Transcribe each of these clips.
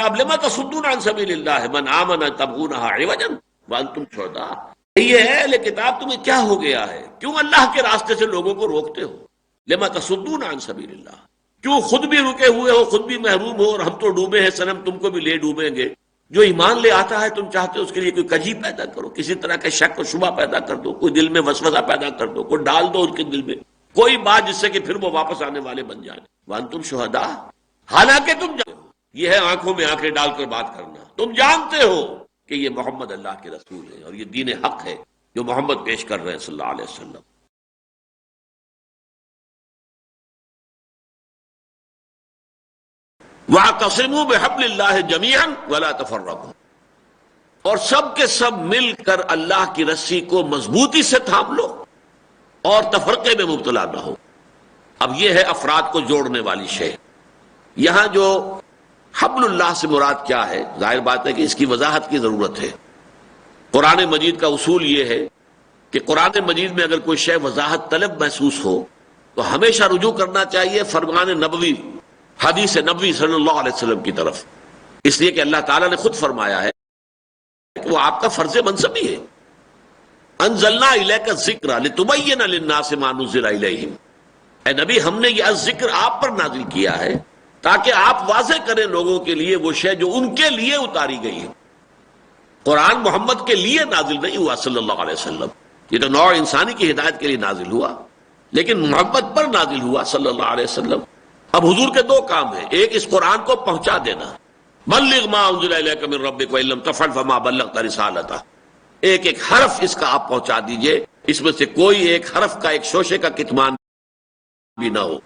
الكتاب لما تصدون عن سبيل اللہ من آمن تبغونها عوجا وانتم شهداء. یہ ہے اہل کتاب تمہیں کیا ہو گیا ہے، کیوں اللہ کے راستے سے لوگوں کو روکتے ہو؟ لما تصدون عن سبیل اللہ، کیوں خود بھی رکے ہوئے ہو، خود بھی محروم ہو، اور ہم تو ڈوبے ہیں صنم تم کو بھی لے ڈوبیں گے. جو ایمان لے آتا ہے تم چاہتے ہو اس کے لیے کوئی کجی پیدا کرو، کسی طرح کا شک و شبہ پیدا کر دو، کوئی دل میں وسوسہ پیدا کر دو، کوئی ڈال دو ان کے دل میں کوئی بات جس سے کہ پھر وہ واپس آنے والے بن جائیں. وانتم شہداء، حالانکہ تم جانتے ہو، یہ ہے آنکھوں میں آنکھیں ڈال کر بات کرنا، تم جانتے ہو کہ یہ محمد اللہ کے رسول ہے اور یہ دین حق ہے جو محمد پیش کر رہے ہیں صلی اللہ علیہ وسلم. وَاعْتَصِمُوا بِحَبْلِ اللَّهِ جَمِيعًا وَلَا تَفَرَّقُوا، اور سب کے سب مل کر اللہ کی رسی کو مضبوطی سے تھام لو اور تفرقے میں مبتلا نہ ہو. اب یہ ہے افراد کو جوڑنے والی شے. یہاں جو حبل اللہ سے مراد کیا ہے، ظاہر بات ہے کہ اس کی وضاحت کی ضرورت ہے. قرآن مجید کا اصول یہ ہے کہ قرآن مجید میں اگر کوئی شے وضاحت طلب محسوس ہو تو ہمیشہ رجوع کرنا چاہیے فرمان نبوی، حدیث نبوی صلی اللہ علیہ وسلم کی طرف، اس لیے کہ اللہ تعالیٰ نے خود فرمایا ہے کہ وہ آپ کا فرض منصبی ہے. انزلنا الیک الذکر لتبین للناس ما نزل الیہم، اے نبی ہم نے یہ ذکر آپ پر نازل کیا ہے تاکہ آپ واضح کریں لوگوں کے لیے وہ شے جو ان کے لیے اتاری گئی ہے. قرآن محمد کے لیے نازل نہیں ہوا صلی اللہ علیہ وسلم، یہ تو نوع انسانی کی ہدایت کے لیے نازل ہوا، لیکن محمد پر نازل ہوا صلی اللہ علیہ وسلم. اب حضور کے دو کام ہیں، ایک اس قرآن کو پہنچا دینا، بلغ ما انزل الیک من ربک وان لم تفعل فما بلغت رسالتہ، ایک ایک حرف اس کا آپ پہنچا دیجئے، اس میں سے کوئی ایک حرف کا ایک شوشے کا کتمان بھی نہ ہو.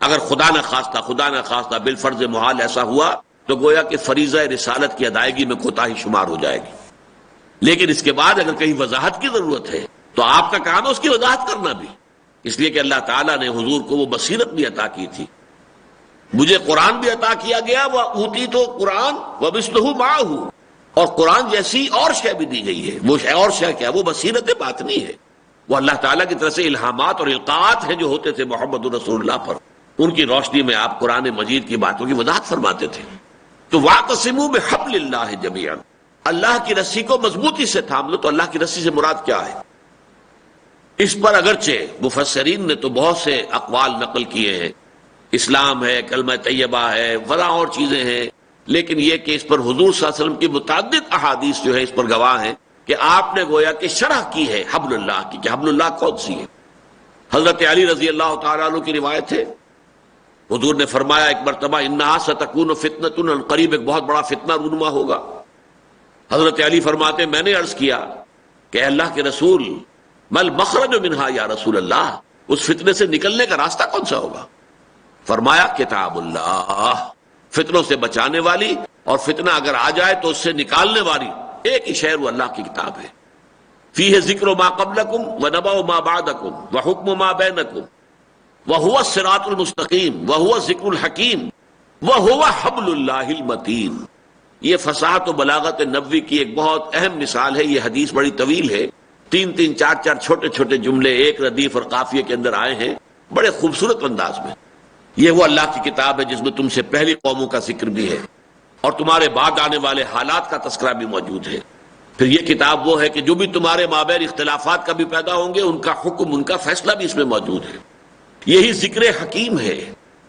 اگر خدا نہ خواستہ بالفرض محال ایسا ہوا تو گویا کہ فریضہ رسالت کی ادائیگی میں کوتاہی شمار ہو جائے گی. لیکن اس کے بعد اگر کہیں وضاحت کی ضرورت ہے تو آپ کا کام ہے اس کی وضاحت کرنا بھی، اس لیے کہ اللہ تعالیٰ نے حضور کو وہ بصیرت بھی عطا کی تھی. مجھے قرآن بھی عطا کیا گیا، وَأُوتِيتُ الْقُرْآنَ وَمِثْلُهُ مَعَهُ، اور قرآن جیسی اور شے بھی دی گئی ہے. وہ اور شے کیا؟ وہ بصیرت باطنی ہے، وہ اللہ تعالیٰ کی طرف سے الہامات اور القاءات ہیں جو ہوتے تھے محمد رسول اللہ پر، ان کی روشنی میں آپ قرآن مجید کی باتوں کی وضاحت فرماتے تھے. تو وَاعْتَصِمُوا بِحَبْلِ اللَّهِ جَمِيعًا، اللہ کی رسی کو مضبوطی سے تھام لو. تو اللہ کی رسی سے مراد کیا ہے؟ اس پر اگرچہ مفسرین نے تو بہت سے اقوال نقل کیے ہیں، اسلام ہے، کلمہ طیبہ ہے، فلاں اور چیزیں ہیں، لیکن یہ کہ اس پر حضور صلی اللہ علیہ وسلم کی متعدد احادیث جو ہے اس پر گواہ ہیں کہ آپ نے گویا کہ شرح کی ہے حبل اللہ کی، کہ حبل اللہ کون سی ہے. حضرت علی رضی اللہ تعالیٰ عنہ کی روایت ہے، حضور نے فرمایا ایک مرتبہ انہا ستکون فتنۃ، قریب ایک بہت بڑا فتنہ رونما ہوگا. حضرت علی فرماتے میں نے عرض کیا کہ اے اللہ کے رسول مل مخرج منہا یا رسول اللہ، اس فتنے سے نکلنے کا راستہ کون سا ہوگا؟ فرمایا کتاب اللہ، فتنوں سے بچانے والی، اور فتنہ اگر آ جائے تو اس سے نکالنے والی ایک ہی شے وہ اللہ کی کتاب ہے. فیہ ذکر ما قبلکم ونبأ ما بعدکم وحکم ما بینکم وہو الصراط المستقیم وہو الذکر الحکیم وہو حبل اللہ المتین. یہ فصاحت و بلاغت نبوی کی ایک بہت اہم مثال ہے. یہ حدیث بڑی طویل ہے، 3 4 چھوٹے چھوٹے جملے ایک ردیف اور قافیے کے اندر آئے ہیں بڑے خوبصورت انداز میں. یہ وہ اللہ کی کتاب ہے جس میں تم سے پہلی قوموں کا ذکر بھی ہے اور تمہارے بعد آنے والے حالات کا تذکرہ بھی موجود ہے. پھر یہ کتاب وہ ہے کہ جو بھی تمہارے مابین اختلافات کا بھی پیدا ہوں گے ان کا حکم، ان کا فیصلہ بھی اس میں موجود ہے. یہی ذکر حکیم ہے،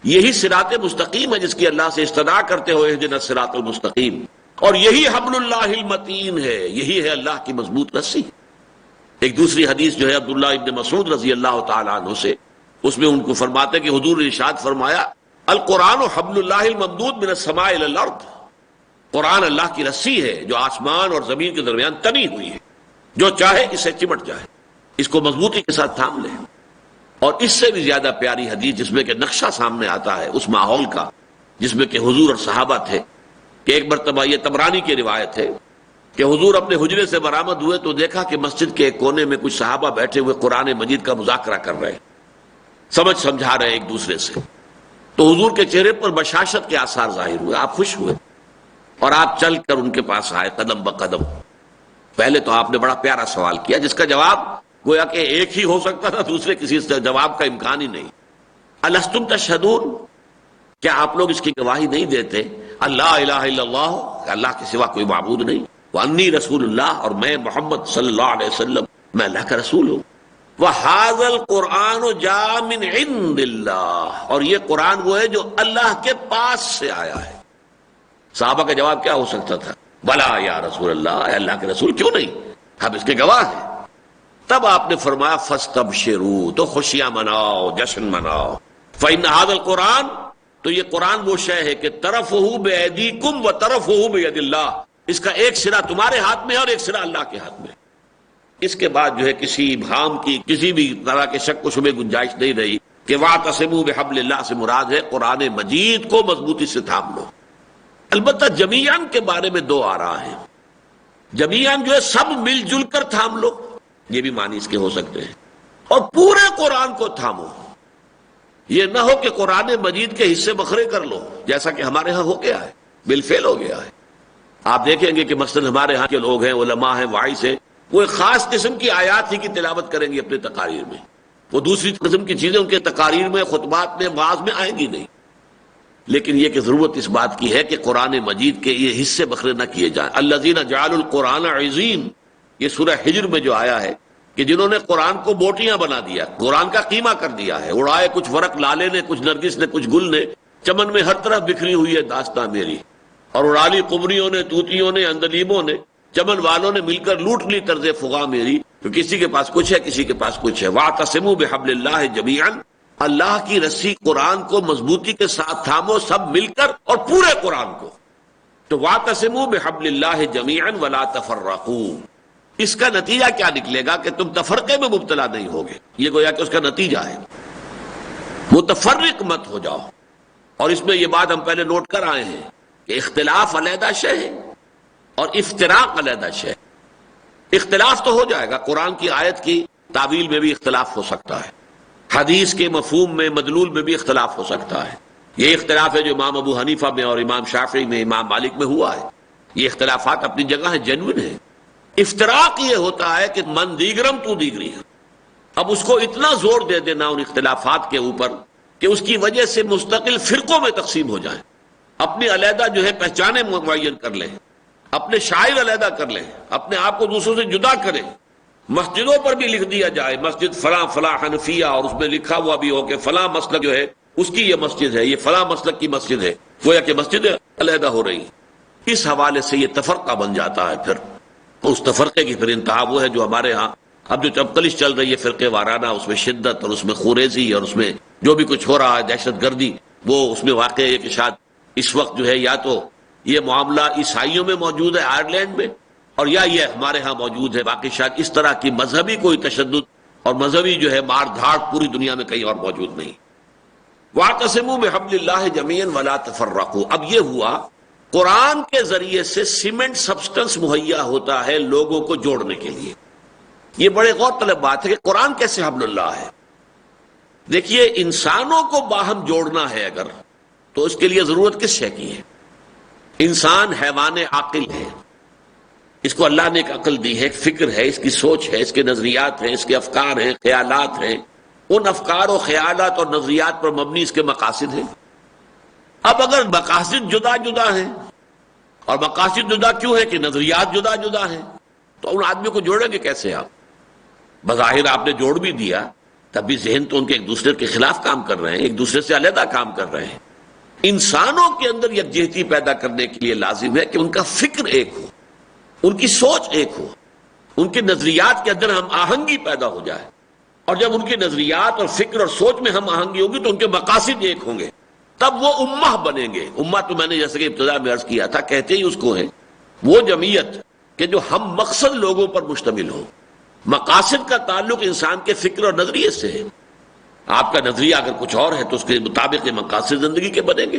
یہی صراط مستقیم ہے جس کی اللہ سے استدعا کرتے ہوئے اہدنا الصراط المستقیم، اور یہی حبل اللہ المتین ہے، یہی ہے اللہ کی مضبوط رسی. ایک دوسری حدیث جو ہے عبداللہ ابن مسعود رضی اللہ تعالی عنہ سے، اس میں ان کو فرماتے کہ حضور نے ارشاد فرمایا القرآن حبل اللہ الممدود من السماء الى الارض، قرآن اللہ کی رسی ہے جو آسمان اور زمین کے درمیان تنی ہوئی ہے، جو چاہے اسے چمٹ جائے، اس کو مضبوطی کے ساتھ تھام لے. اور اس سے بھی زیادہ پیاری حدیث جس میں کہ نقشہ سامنے آتا ہے اس ماحول کا جس میں کہ حضور اور صحابہ تھے، کہ ایک مرتبہ یہ طبرانی کی روایت ہے کہ حضور اپنے حجرے سے برآمد ہوئے تو دیکھا کہ مسجد کے ایک کونے میں کچھ صحابہ بیٹھے ہوئے قرآن مجید کا مذاکرہ کر رہے ہیں، سمجھا رہے ایک دوسرے سے. تو حضور کے چہرے پر بشاشت کے آثار ظاہر ہوئے، آپ خوش ہوئے اور آپ چل کر ان کے پاس آئے قدم بقدم. پہلے تو آپ نے بڑا پیارا سوال کیا جس کا جواب گویا کہ ایک ہی ہو سکتا تھا، دوسرے کسی سے جواب کا امکان ہی نہیں. الستم تشہدون، کیا آپ لوگ اس کی گواہی نہیں دیتے اللہ الہ الا اللہ، کہ اللہ کے سوا کوئی معبود نہیں، وانی رسول اللہ، اور میں محمد صلی اللہ علیہ وسلم میں اللہ کا رسول ہوں، وَهَذَا الْقُرْآنُ جَاءَ مِنْ عِنْدِ اللَّهِ، اور یہ قرآن وہ ہے جو اللہ کے پاس سے آیا ہے۔ صحابہ کا جواب کیا ہو سکتا تھا؟ بلا یا رسول اللہ، اے اللہ کے رسول کیوں نہیں، ہم اس کے گواہ ہیں۔ تب آپ نے فرمایا فَاسْتَبْشِرُوا، تو خوشیاں مناؤ، جشن مناؤ، فَإِنَّ هَذَا الْقُرْآنَ، تو یہ قرآن وہ شے ہے کہ طرفہ بِأَيْدِيكُمْ وَطَرفہ بِيَدِ اللَّهِ، اس کا ایک سرا تمہارے ہاتھ میں ہے اور ایک سرا اللہ کے ہاتھ میں۔ اس کے بعد جو ہے کسی ابہام کی، کسی بھی طرح کے شک و شبہ گنجائش نہیں رہی کہ وَاعْتَصِمُوا بِحَبْلِ اللَّهِ سے مراد ہے قرآن مجید کو مضبوطی سے تھام لو۔ البتہ جمیعاً کے بارے میں دو آراء ہیں۔ جمیعاً جو ہے سب مل جل کر تھام لو، یہ بھی معنی اس کے ہو سکتے ہیں، اور پورے قرآن کو تھامو، یہ نہ ہو کہ قرآن مجید کے حصے بکھرے کر لو، جیسا کہ ہمارے ہاں ہو گیا ہے، بالفعل ہو گیا ہے۔ آپ دیکھیں گے کہ مثلا ہمارے ہاں کے لوگ ہیں، علماء ہیں، واعظ ہیں، وہ ایک خاص قسم کی آیات ہی کی تلاوت کریں گے اپنے تقاریر میں، وہ دوسری قسم کی چیزیں ان کے تقاریر میں، خطبات میں، وعظ میں آئیں گی نہیں۔ لیکن یہ کہ ضرورت اس بات کی ہے کہ قرآن مجید کے یہ حصے بکھرے نہ کیے جائیں۔ الذین جعلوا القرآن عضین، یہ سورہ حجر میں جو آیا ہے کہ جنہوں نے قرآن کو بوٹیاں بنا دیا، قرآن کا قیمہ کر دیا ہے، اڑائے کچھ ورق لالے نے، کچھ نرگس نے، کچھ گل نے، چمن میں ہر طرف بکھری ہوئی ہے داستان میری، اور اڑالی قمریوں نے، طوطیوں نے، اندلیبوں نے، چمن والوں نے مل کر لوٹ لی طرز فغاں میری، تو کسی کے پاس کچھ ہے، کسی کے پاس کچھ ہے۔ وَاعْتَصِمُوا بِحَبْلِ اللَّهِ جَمِيعًا، اللہ کی رسی قرآن کو مضبوطی کے ساتھ تھامو سب مل کر، اور پورے قرآن کو۔ تو وَاعْتَصِمُوا بِحَبْلِ اللَّهِ جَمِيعًا وَلَا تَفَرَّقُوا، اس کا نتیجہ کیا نکلے گا کہ تم تفرقے میں مبتلا نہیں ہوگے، یہ گویا کہ اس کا نتیجہ ہے۔ متفرق مت ہو جاؤ، اور اس میں یہ بات ہم پہلے نوٹ کر آئے ہیں کہ اختلاف علیحدہ شے ہے اور افتراق علیحدہ شے۔ اختلاف تو ہو جائے گا، قرآن کی آیت کی تعویل میں بھی اختلاف ہو سکتا ہے، حدیث کے مفہوم میں، مدلول میں بھی اختلاف ہو سکتا ہے۔ یہ اختلاف ہے جو امام ابو حنیفہ میں اور امام شافعی میں، امام مالک میں ہوا ہے، یہ اختلافات اپنی جگہ ہیں، جینوئن ہیں۔ افتراق یہ ہوتا ہے کہ من دیگرم تو دیگری، اب اس کو اتنا زور دے دینا ان اختلافات کے اوپر کہ اس کی وجہ سے مستقل فرقوں میں تقسیم ہو جائیں، اپنی علیحدہ جو ہے پہچانیں معین کر لیں، اپنے شاعر علیحدہ کر لیں، اپنے آپ کو دوسروں سے جدا کریں۔ مسجدوں پر بھی لکھ دیا جائے مسجد فلاں فلاں حنفیہ، اور اس میں لکھا ہوا بھی ہو کہ فلاں مسلک جو ہے اس کی یہ مسجد ہے، یہ فلاں مسلک کی مسجد ہے، گویا کہ مسجد علیحدہ ہو رہی۔ اس حوالے سے یہ تفرقہ بن جاتا ہے، پھر اس تفرقے کی پھر انتہا وہ ہے جو ہمارے ہاں اب جو چپکلش چل رہی ہے فرقے وارانہ، اس میں شدت اور اس میں خوریزی اور اس میں جو بھی کچھ ہو رہا ہے دہشت گردی، وہ اس میں واقع ہے کہ شاید اس وقت جو ہے یا تو یہ معاملہ عیسائیوں میں موجود ہے آئرلینڈ میں، اور یا یہ ہمارے ہاں موجود ہے، باقی شاید اس طرح کی مذہبی کوئی تشدد اور مذہبی جو ہے مار دھاڑ پوری دنیا میں کہیں اور موجود نہیں۔ وَاعْتَصِمُوا بِحَبْلِ اللَّهِ جَمِيعًا وَلَا تَفَرَّقُوا، اب یہ ہوا قرآن کے ذریعے سے سیمنٹ سبسٹنس مہیا ہوتا ہے لوگوں کو جوڑنے کے لیے۔ یہ بڑے غور طلب بات ہے کہ قرآن کیسے حبل اللہ ہے۔ دیکھیے انسانوں کو باہم جوڑنا ہے اگر، تو اس کے لیے ضرورت کس شے کی ہے؟ انسان حیوان عاقل ہے، اس کو اللہ نے ایک عقل دی ہے، ایک فکر ہے، اس کی سوچ ہے، اس کے نظریات ہیں، اس کے افکار ہیں، خیالات ہیں، ان افکار و خیالات اور نظریات پر مبنی اس کے مقاصد ہیں۔ اب اگر مقاصد جدا جدا ہیں، اور مقاصد جدا کیوں ہے کہ نظریات جدا جدا ہیں، تو ان آدمی کو جوڑیں گے کیسے آپ؟ بظاہر آپ نے جوڑ بھی دیا، تب بھی ذہن تو ان کے ایک دوسرے کے خلاف کام کر رہے ہیں، ایک دوسرے سے علیحدہ کام کر رہے ہیں۔ انسانوں کے اندر یکجہتی پیدا کرنے کے لیے لازم ہے کہ ان کا فکر ایک ہو، ان کی سوچ ایک ہو، ان کے نظریات کے اندر ہم آہنگی پیدا ہو جائے، اور جب ان کے نظریات اور فکر اور سوچ میں ہم آہنگی ہوگی تو ان کے مقاصد ایک ہوں گے، تب وہ امہ بنیں گے۔ امہ تو میں نے جیسے کہ ابتدا میں عرض کیا تھا، کہتے ہی اس کو ہے وہ جمعیت کہ جو ہم مقصد لوگوں پر مشتمل ہو۔ مقاصد کا تعلق انسان کے فکر اور نظریے سے ہے۔ آپ کا نظریہ اگر کچھ اور ہے تو اس کے مطابق یہ مقاصد زندگی کے بنیں گے۔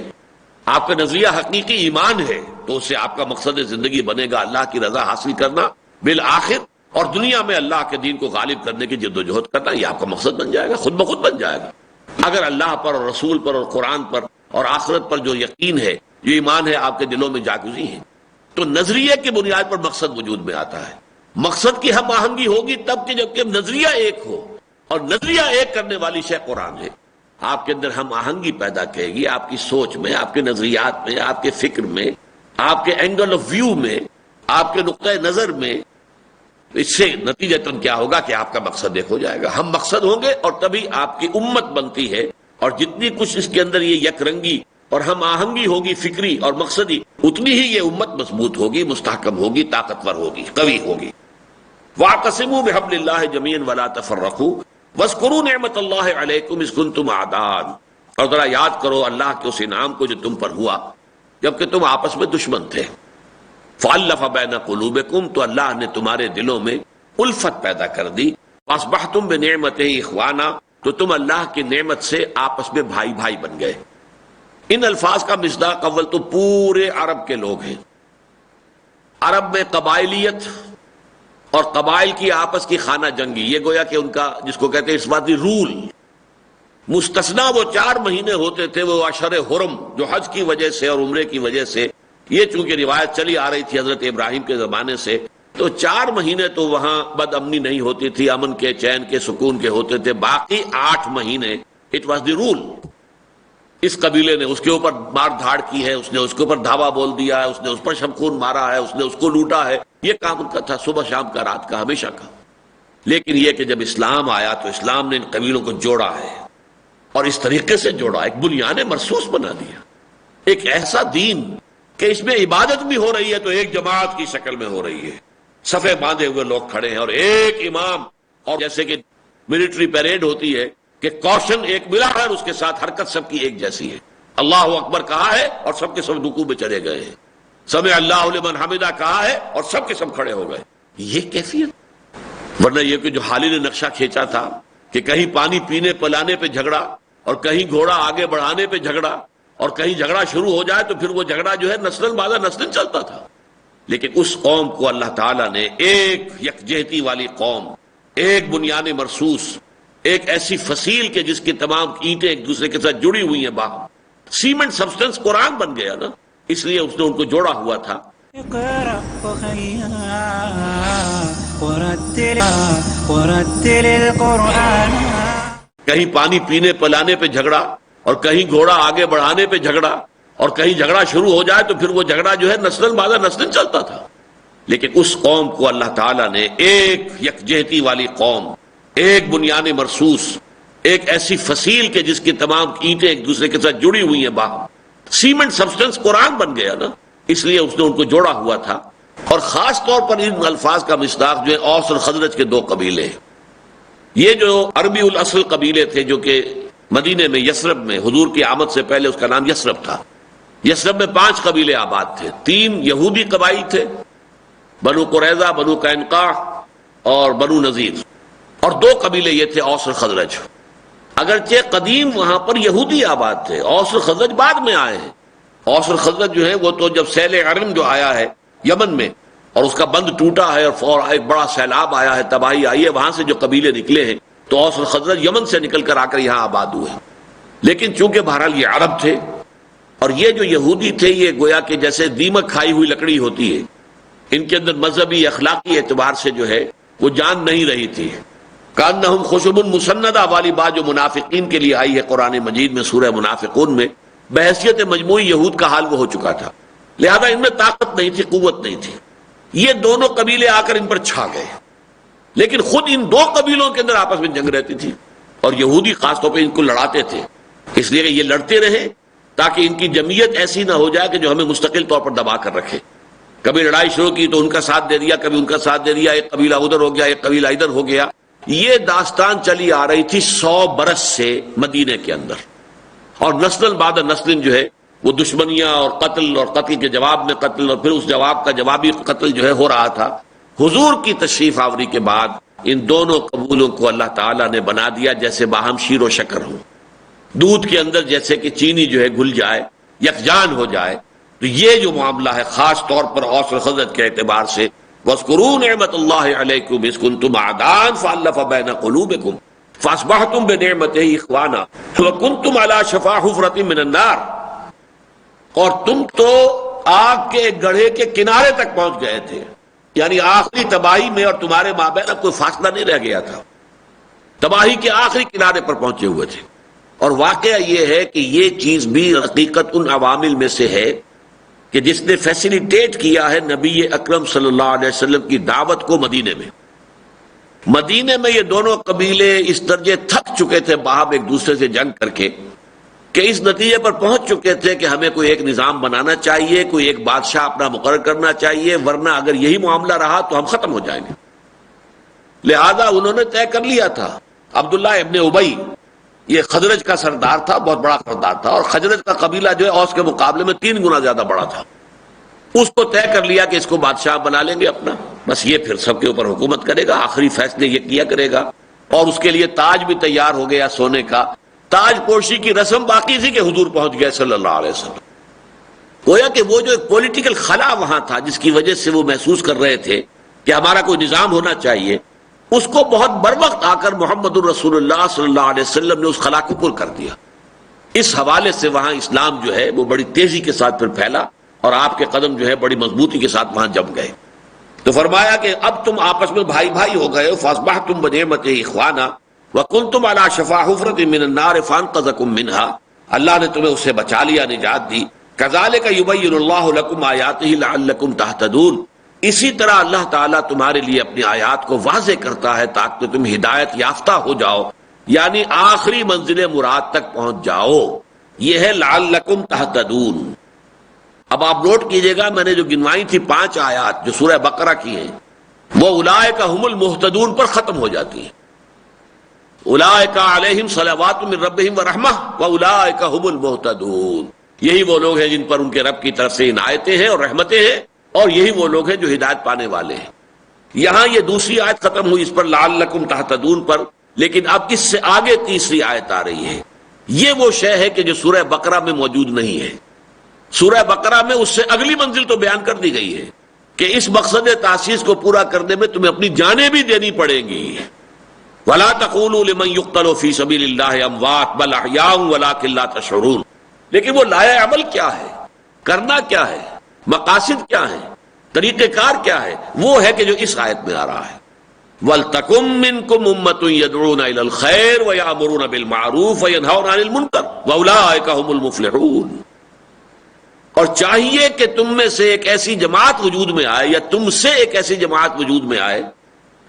آپ کا نظریہ حقیقی ایمان ہے تو اس سے آپ کا مقصد زندگی بنے گا اللہ کی رضا حاصل کرنا بالآخر، اور دنیا میں اللہ کے دین کو غالب کرنے کی جد و جہد کرنا، یہ آپ کا مقصد بن جائے گا، خود بخود بن جائے گا۔ اگر اللہ پر اور رسول پر اور قرآن پر اور آخرت پر جو یقین ہے، جو ایمان ہے آپ کے دلوں میں جاگزی ہے، تو نظریے کی بنیاد پر مقصد وجود میں آتا ہے۔ مقصد کی ہم آہنگی ہوگی تب کہ جب کہ نظریہ ایک ہو، اور نظریہ ایک کرنے والی شے قرآن ہے۔ آپ کے اندر ہم آہنگی پیدا کرے گی، آپ کی سوچ میں، آپ کے نظریات میں، آپ کے فکر میں، آپ کے اینگل آف ویو میں، آپ کے نقطۂ نظر میں. اس سے نتیجتاً کیا ہوگا کہ آپ کا مقصد ایک ہو جائے گا، ہم مقصد ہوں گے، اور تبھی آپ کی امت بنتی ہے. اور جتنی کچھ اس کے اندر یہ یک رنگی اور ہم آہنگی ہوگی فکری اور مقصدی، اتنی ہی یہ امت مضبوط ہوگی، مستحکم ہوگی، طاقتور ہوگی، قوی ہوگی. وَاعْتَصِمُوا بِحَبْلِ اللَّهِ جَمِيعًا وَلَا تَفَرَّقُوا وَاذْكُرُوا نِعْمَةَ اللَّهِ عَلَيْكُمْ إِذْ كُنتُمْ أَعْدَاءً. اور ذرا یاد کرو اللہ کے اس انعام کو جو تم پر ہوا جبکہ تم آپس میں دشمن تھے. فَأَلَّفَ بَيْنَ قُلُوبِكُمْ، تو اللہ نے تمہارے دلوں میں الفت پیدا کر دی. فَأَصْبَحْتُمْ بِنِعْمَتِهِ إِخْوَانًا، تو تم اللہ کی نعمت سے آپس میں بھائی بھائی بن گئے. ان الفاظ کا مصداق اول تو پورے عرب کے لوگ ہیں. عرب میں قبائلیت اور قبائل کی آپس کی خانہ جنگی، یہ گویا کہ ان کا جس کو کہتے ہیں اس بات رول. مستثنا وہ 4 مہینے ہوتے تھے، وہ اشہر حرم جو حج کی وجہ سے اور عمرے کی وجہ سے، یہ چونکہ روایت چلی آ رہی تھی حضرت ابراہیم کے زمانے سے، تو 4 مہینے تو وہاں بد امنی نہیں ہوتی تھی، امن کے، چین کے، سکون کے ہوتے تھے. باقی 8 مہینے اٹ واز دی رول. اس قبیلے نے اس کے اوپر مار دھاڑ کی ہے، اس نے اس کے اوپر دھاوا بول دیا ہے، اس نے اس پر شمخون مارا ہے، اس نے اس کو لوٹا ہے. یہ کام ان کا تھا، صبح شام کا، رات کا، ہمیشہ کا. لیکن یہ کہ جب اسلام آیا تو اسلام نے ان قبیلوں کو جوڑا ہے، اور اس طریقے سے جوڑا، ایک بنیاد مرصوص بنا دیا. ایک ایسا دین کہ اس میں عبادت بھی ہو رہی ہے تو ایک جماعت کی شکل میں ہو رہی ہے، صفے باندھے ہوئے لوگ کھڑے ہیں اور ایک امام، اور جیسے کہ ملٹری پیریڈ ہوتی ہے کہ کوشن ایک ملا ہے اور اس کے ساتھ حرکت سب کی ایک جیسی ہے. اللہ اکبر کہا ہے اور سب کے سب رکوع میں چلے گئے ہیں. سمع اللہ لمن حمدہ کہا ہے اور سب کے سب کھڑے ہو گئے. یہ کیفیت. ورنہ یہ کہ جو حالی نے نقشہ کھینچا تھا کہ کہیں پانی پینے پلانے پہ جھگڑا، اور کہیں گھوڑا آگے بڑھانے پہ جھگڑا، اور کہیں جھگڑا شروع ہو جائے تو پھر وہ جھگڑا جو ہے نسلاً بعد نسلاً چلتا تھا. لیکن اس قوم کو اللہ تعالیٰ نے ایک یکجہتی والی قوم، ایک بنیاد مرصوص، ایک ایسی فصیل کے جس کی تمام اینٹیں ایک دوسرے کے ساتھ جڑی ہوئی ہیں، باہم سیمنٹ سبسٹنس قرآن بن گیا نا، اس لیے اس نے ان کو جوڑا ہوا تھا. کہیں پانی پینے پلانے پہ جھگڑا، اور کہیں گھوڑا آگے بڑھانے پہ جھگڑا، اور کہیں جھگڑا شروع ہو جائے تو پھر وہ جھگڑا جو ہے نسلاً بعد نسلاً چلتا تھا. لیکن اس قوم کو اللہ تعالیٰ نے ایک یکجہتی والی قوم، ایک بنیاد مرصوص، ایک ایسی فصیل کے جس کی تمام اینٹیں ایک دوسرے کے ساتھ جڑی ہوئی ہیں، باہم سیمنٹ سبسٹنس قرآن بن گیا نا، اس لیے اس نے ان کو جوڑا ہوا تھا. اور خاص طور پر ان الفاظ کا مصداق جو ہے اوس اور خزرج کے 2 قبیلے ہیں. یہ جو عربی الاصل قبیلے تھے جو کہ مدینے میں یثرب میں حضور کی آمد سے پہلے اس کا نام یثرب تھا. یثرب میں 5 قبیلے آباد تھے. 3 یہودی قبائل تھے، بنو قریظہ، بنو قینقاع اور بنو نذیر، اور 2 قبیلے یہ تھے اوس اور خزرج. اگرچہ قدیم وہاں پر یہودی آباد تھے، اوس اور خزرج بعد میں آئے ہیں. اوس اور خزرج جو ہے وہ تو جب سیل عرم جو آیا ہے یمن میں اور اس کا بند ٹوٹا ہے اور ایک بڑا سیلاب آیا ہے، تباہی آئی ہے، وہاں سے جو قبیلے نکلے ہیں تو اوس اور خزرج یمن سے نکل کر آ کر یہاں آباد ہوئے. لیکن چونکہ بہرحال یہ عرب تھے، اور یہ جو یہودی تھے یہ گویا کہ جیسے دیمک کھائی ہوئی لکڑی ہوتی ہے، ان کے اندر مذہبی اخلاقی اعتبار سے جو ہے وہ جان نہیں رہی تھی. کانہم خشب مسندہ والی بات جو منافقین کے لیے آئی ہے قرآن مجید میں سورہ منافقون میں، بحیثیت مجموعی یہود کا حال وہ ہو چکا تھا. لہذا ان میں طاقت نہیں تھی، قوت نہیں تھی. یہ دونوں قبیلے آ کر ان پر چھا گئے. لیکن خود ان 2 قبیلوں کے اندر آپس میں جنگ رہتی تھی، اور یہودی خاص طور پہ ان کو لڑاتے تھے، اس لیے کہ یہ لڑتے رہے تاکہ ان کی جمعیت ایسی نہ ہو جائے کہ جو ہمیں مستقل طور پر دبا کر رکھے. کبھی لڑائی شروع کی تو ان کا ساتھ دے دیا، کبھی ان کا ساتھ دے دیا، ایک قبیلہ ادھر ہو گیا، ایک قبیلہ ادھر ہو گیا. یہ داستان چلی آ رہی تھی 100 برس سے مدینے کے اندر، اور نسل بعد نسل جو ہے وہ دشمنیاں اور قتل کے جواب میں قتل، اور پھر اس جواب کا جوابی قتل جو ہے ہو رہا تھا. حضور کی تشریف آوری کے بعد ان دونوں قبولوں کو اللہ تعالیٰ نے بنا دیا جیسے باہم شیر و شکر ہو، دودھ کے اندر جیسے کہ چینی جو ہے گھل جائے، یکجان ہو جائے. تو یہ جو معاملہ ہے خاص طور پر اوس اور خزرج کے اعتبار سے، وَاذْكُرُوا نِعْمَةَ اللَّهِ عَلَيْكُمْ إِذْ كُنتُمْ أَعْدَاءً فَأَلَّفَ بَيْنَ قُلُوبِكُمْ فَأَصْبَحْتُمْ بِنِعْمَتِهِ إِخْوَانًا وَكُنتُمْ عَلَى شَفَا حُفْرَةٍ مِّنَ النَّارِ. اور تم تو آگ کے گڑھے کے کنارے تک پہنچ گئے تھے، یعنی آخری تباہی میں اور تمہارے مابین کوئی فاصلہ نہیں رہ گیا تھا، تباہی کے آخری کنارے پر پہنچے ہوئے تھے. اور واقعہ یہ ہے کہ یہ چیز بھی حقیقت ان عوامل میں سے ہے کہ جس نے فیسیلیٹیٹ کیا ہے نبی اکرم صلی اللہ علیہ وسلم کی دعوت کو مدینے میں۔ مدینے میں یہ دونوں قبیلے اس درجے تھک چکے تھے باہم ایک دوسرے سے جنگ کر کے کہ اس نتیجے پر پہنچ چکے تھے کہ ہمیں کوئی ایک نظام بنانا چاہیے، کوئی ایک بادشاہ اپنا مقرر کرنا چاہیے، ورنہ اگر یہی معاملہ رہا تو ہم ختم ہو جائیں گے۔ لہذا انہوں نے طے کر لیا تھا۔ عبداللہ ابن ابی یہ خزرج کا سردار تھا، بہت بڑا سردار تھا، اور خزرج کا قبیلہ جو ہے اوس کے مقابلے میں 3 گنا زیادہ بڑا تھا۔ اس کو طے کر لیا کہ اس کو بادشاہ بنا لیں گے اپنا، بس یہ پھر سب کے اوپر حکومت کرے گا، آخری فیصلے یہ کیا کرے گا۔ اور اس کے لیے تاج بھی تیار ہو گیا سونے کا، تاج پوشی کی رسم باقی تھی کہ حضور پہنچ گئے صلی اللہ علیہ وسلم۔ گویا کہ وہ جو ایک پولیٹیکل خلا وہاں تھا جس کی وجہ سے وہ محسوس کر رہے تھے کہ ہمارا کوئی نظام ہونا چاہیے، اس کو بہت بروقت آ کر محمد الرسول اللہ صلی اللہ علیہ وسلم نے اس خلا کو پر کر دیا۔ اس حوالے سے وہاں اسلام جو ہے وہ بڑی تیزی کے ساتھ پھر پھیلا، اور آپ کے قدم جو ہے بڑی مضبوطی کے ساتھ وہاں جم گئے۔ تو فرمایا کہ اب تم آپس میں بھائی بھائی ہو گئے، فاصبحتم بنعمتہ اخوانا وکنتم علی شفا حفرۃ من النار فانقذکم منها، اللہ نے تمہیں اس سے بچا لیا، نجات دی۔ کذالک یبین اللہ لکم آیاتہ لعلکم تہتدون، اسی طرح اللہ تعالیٰ تمہارے لیے اپنی آیات کو واضح کرتا ہے تاکہ تم ہدایت یافتہ ہو جاؤ، یعنی آخری منزل مراد تک پہنچ جاؤ۔ یہ ہے لعلکم تہتدون۔ اب آپ نوٹ کیجئے گا، میں نے جو گنوائی تھی 5 آیات جو سورہ بقرہ کی ہیں، وہ اولئک ھم المہتدون پر ختم ہو جاتی ہیں۔ اولئک علیہم صلوات من ربہم ورحمہ واولئک ھم المہتدون، یہی وہ لوگ ہیں جن پر ان کے رب کی طرف سے عنایتیں ہیں اور رحمتیں ہیں، اور یہی وہ لوگ ہیں جو ہدایت پانے والے ہیں۔ یہاں یہ دوسری آیت ختم ہوئی اس پر لعلکم تہتدون پر، لیکن اب اس سے آگے تیسری آیت آ رہی ہے۔ یہ وہ شے ہے کہ جو سورہ بقرہ میں موجود نہیں ہے۔ سورہ بقرہ میں اس سے اگلی منزل تو بیان کر دی گئی ہے کہ اس مقصد تاسیس کو پورا کرنے میں تمہیں اپنی جانیں بھی دینی پڑیں گی۔ وَلَا تَقُولُوا لِمَن يُقْتَلُ فِي سَبِيلِ اللَّهِ أَمْوَاتٌ بَلْ أَحْيَاءٌ وَلَٰكِن لَّا تَشْعُرُونَ، لیکن وہ لائے عمل کیا ہے، کرنا کیا ہے، مقاصد کیا ہیں، طریقہ کار کیا ہے، وہ ہے کہ جو اس آیت میں آ رہا ہے۔ وَلْتَكُن مِّنكُمْ أُمَّةٌ يَدْعُونَ إِلَى الْخَيْرِ وَيَأْمُرُونَ بِالْمَعْرُوفِ وَيَنْهَوْنَ عَنِ الْمُنكَرِ وَأُولَٰئِكَ هُمُ الْمُفْلِحُونَ، اور چاہیے کہ تم میں سے ایک ایسی جماعت وجود میں آئے، یا تم سے ایک ایسی جماعت وجود میں آئے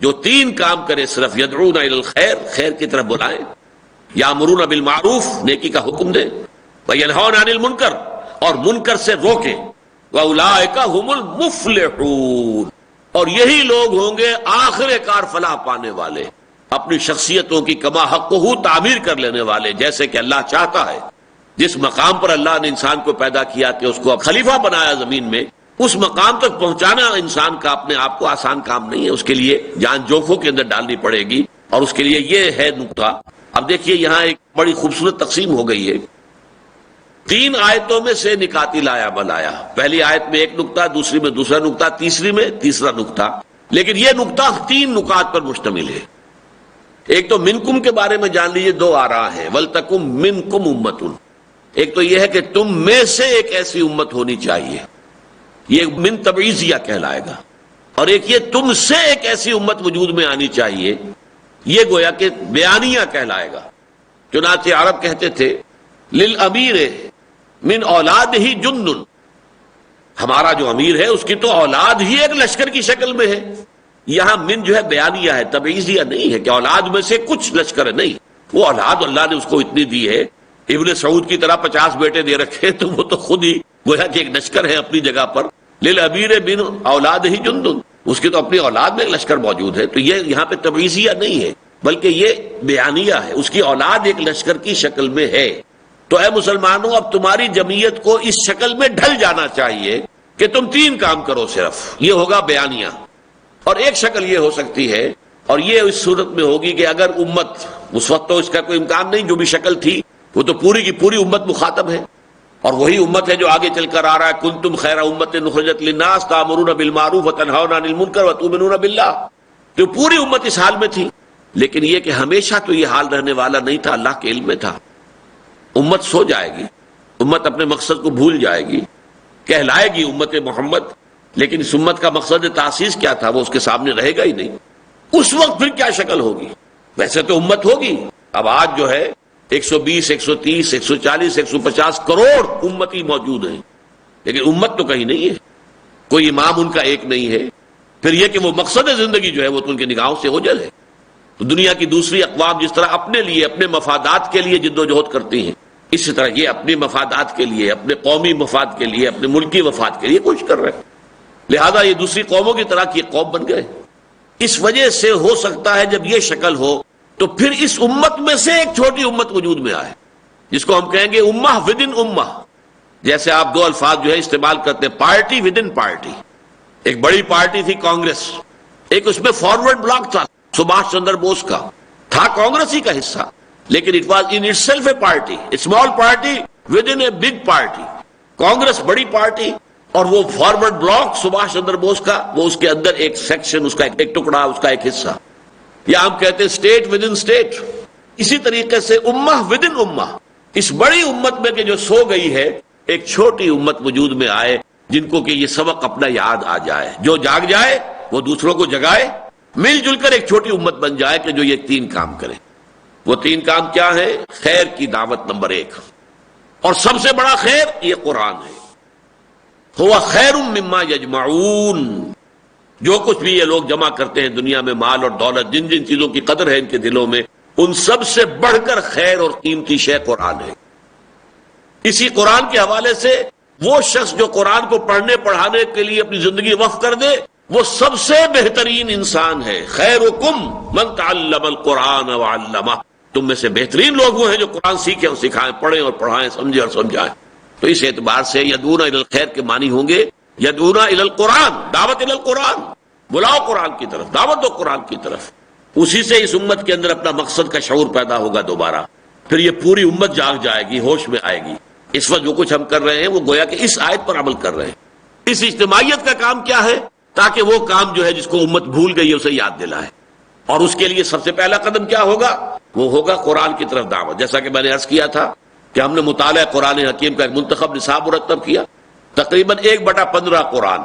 جو 3 کام کرے صرف، یدعون الی الخیر، خیر کی طرف بلائیں، یامرون بالمعروف، نیکی کا حکم دیں، وینہون عن المنکر، اور منکر سے روکیں، واولئک ھم المفلحون، اور یہی لوگ ہوں گے آخر کار فلاح پانے والے، اپنی شخصیتوں کی کما حقہ تعمیر کر لینے والے، جیسے کہ اللہ چاہتا ہے۔ جس مقام پر اللہ نے انسان کو پیدا کیا کہ اس کو اب خلیفہ بنایا زمین میں، اس مقام تک پہنچانا انسان کا اپنے آپ کو آسان کام نہیں ہے، اس کے لیے جان جوکھوں کے اندر ڈالنی پڑے گی، اور اس کے لیے یہ ہے نقطہ۔ اب دیکھیے یہاں ایک بڑی خوبصورت تقسیم ہو گئی ہے، 3 آیتوں میں سے نکاتی لایا عمل آیا۔ پہلی آیت میں ایک نقطہ، دوسری میں دوسرا نقطہ، تیسری میں تیسرا نقطہ، لیکن یہ نقطہ 3 نکات پر مشتمل ہے۔ ایک تو منکم کے بارے میں جان لیجیے، 2 آ رہا ہے، وَلْتَكُن مِّنكُمْ أُمَّةٌ، ایک تو یہ ہے کہ تم میں سے ایک ایسی امت ہونی چاہیے، یہ من تبعیضیہ کہلائے گا، اور ایک یہ تم سے ایک ایسی امت وجود میں آنی چاہیے، یہ گویا کہ بیانیہ کہلائے گا۔ چنانچہ عرب کہتے تھے للامیر من اولاد ہی جند، ہمارا جو امیر ہے اس کی تو اولاد ہی ایک لشکر کی شکل میں ہے۔ یہاں من جو ہے بیانیہ ہے، تبعیضیہ نہیں ہے کہ اولاد میں سے کچھ لشکر ہے، نہیں، وہ اولاد اللہ نے اس کو اتنی دی ہے، ابن سعود کی طرح 50 بیٹے دے رکھے تو وہ تو خود ہی گویا کہ ایک لشکر ہے اپنی جگہ پر۔ للامیر من اولاد ہی جند، اس کی تو اپنی اولاد میں ایک لشکر موجود ہے، تو یہ یہاں پہ تبعیضیہ نہیں ہے بلکہ یہ بیانیہ ہے، اس کی اولاد ایک لشکر کی شکل میں ہے۔ تو اے مسلمانوں، اب تمہاری جمعیت کو اس شکل میں ڈھل جانا چاہیے کہ تم 3 کام کرو صرف، یہ ہوگا بیانیہ۔ اور ایک شکل یہ ہو سکتی ہے، اور یہ اس صورت میں ہوگی کہ اگر امت، اس وقت تو اس کا کوئی امکان نہیں، جو بھی شکل تھی وہ تو پوری کی پوری امت مخاطب ہے، اور وہی امت ہے جو آگے چل کر آ رہا ہے، کنتم خیر امت اخرجت للناس تأمرون بالمعروف وتنہون عن المنکر وتؤمنون باللہ، تو پوری امت اس حال میں تھی۔ لیکن یہ کہ ہمیشہ تو یہ حال رہنے والا نہیں تھا، اللہ کے علم میں تھا۔ امت سو جائے گی، امت اپنے مقصد کو بھول جائے گی، کہلائے گی امت محمد، لیکن اس امت کا مقصد تاسیس کیا تھا وہ اس کے سامنے رہے گا ہی نہیں۔ اس وقت پھر کیا شکل ہوگی؟ ویسے تو امت ہوگی، اب آج جو ہے 120 130 140 150 کروڑ امتی موجود ہیں، لیکن امت تو کہیں نہیں ہے، کوئی امام ان کا ایک نہیں ہے۔ پھر یہ کہ وہ مقصد زندگی جو ہے وہ تو ان کی نگاہوں سے اوجھل ہے۔ تو دنیا کی دوسری اقوام جس طرح اپنے لیے اپنے مفادات کے لیے جد و جہد کرتی ہیں، اسی طرح یہ اپنے مفادات کے لیے، اپنے قومی مفاد کے لیے، اپنے ملکی مفاد کے لیے کوشش کر رہے ہیں، لہذا یہ دوسری قوموں کی طرح کی قوم بن گئے۔ اس وجہ سے ہو سکتا ہے جب یہ شکل ہو تو پھر اس امت میں سے ایک چھوٹی امت وجود میں آئے، جس کو ہم کہیں گے امہ ود ان امہ۔ جیسے آپ دو الفاظ جو ہے استعمال کرتے ہیں، پارٹی ود ان پارٹی۔ ایک بڑی پارٹی تھی کانگریس، ایک اس میں فارورڈ بلاک تھا سبھاش چندر بوس کا، تھا کانگریس ہی کا حصہ، لیکن it was in it self a party, small party with in a big party. Congress بڑی پارٹی اور وہ فارورڈ بلاک سبھاش چندر بوس کا، وہ اس کے اندر ایک سیکشن، اس کا ایک ٹکڑا، اس کا ایک حصہ، یا ہم کہتے ہیں اسٹیٹ ود ان اسٹیٹ۔ اسی طریقے سے امہ ود ان امہ، اس بڑی امت میں کہ جو سو گئی ہے، ایک چھوٹی امت وجود میں آئے جن کو کہ یہ سبق اپنا یاد آ جائے، جو جاگ جائے وہ دوسروں کو جگائے، مل جل کر ایک چھوٹی امت بن جائے کہ جو یہ تین کام کرے۔ وہ تین کام کیا ہے؟ خیر کی دعوت نمبر 1، اور سب سے بڑا خیر یہ قرآن ہے۔ ہوا خیر مما یجمعون، جو کچھ بھی یہ لوگ جمع کرتے ہیں دنیا میں، مال اور دولت، جن جن چیزوں کی قدر ہے ان کے دلوں میں، ان سب سے بڑھ کر خیر اور قیمتی شے قرآن ہے۔ اسی قرآن کے حوالے سے وہ شخص جو قرآن کو پڑھنے پڑھانے کے لیے اپنی زندگی وقف کر دے، وہ سب سے بہترین انسان ہے۔ خیرکم من تعلم القرآن وعلمہ، تم میں سے بہترین لوگ وہ ہیں جو قرآن سیکھیں اور سکھائیں، پڑھیں اور پڑھائیں، سمجھیں اور سمجھائیں۔ تو اس اعتبار سے یدعون الی الخیر کے معنی ہوں گے یدعون الی القرآن، دعوت الی القرآن، بلاؤ قرآن کی طرف، دعوت دو قرآن کی طرف۔ اسی سے اس امت کے اندر اپنا مقصد کا شعور پیدا ہوگا دوبارہ، پھر یہ پوری امت جاگ جائے گی، ہوش میں آئے گی۔ اس وقت جو کچھ ہم کر رہے ہیں وہ گویا کہ اس آیت پر عمل کر رہے ہیں۔ اس اجتماعیت کا کام کیا ہے؟ تاکہ وہ کام جو ہے جس کو امت بھول گئی ہے اسے یاد دلائے، اور اس کے لیے سب سے پہلا قدم کیا ہوگا؟ وہ ہوگا قرآن کی طرف دعوت۔ جیسا کہ میں نے عرض کیا تھا کہ ہم نے مطالعہ قرآن حکیم کا ایک منتخب نصاب مرتب کیا، تقریباً 1/15 قرآن،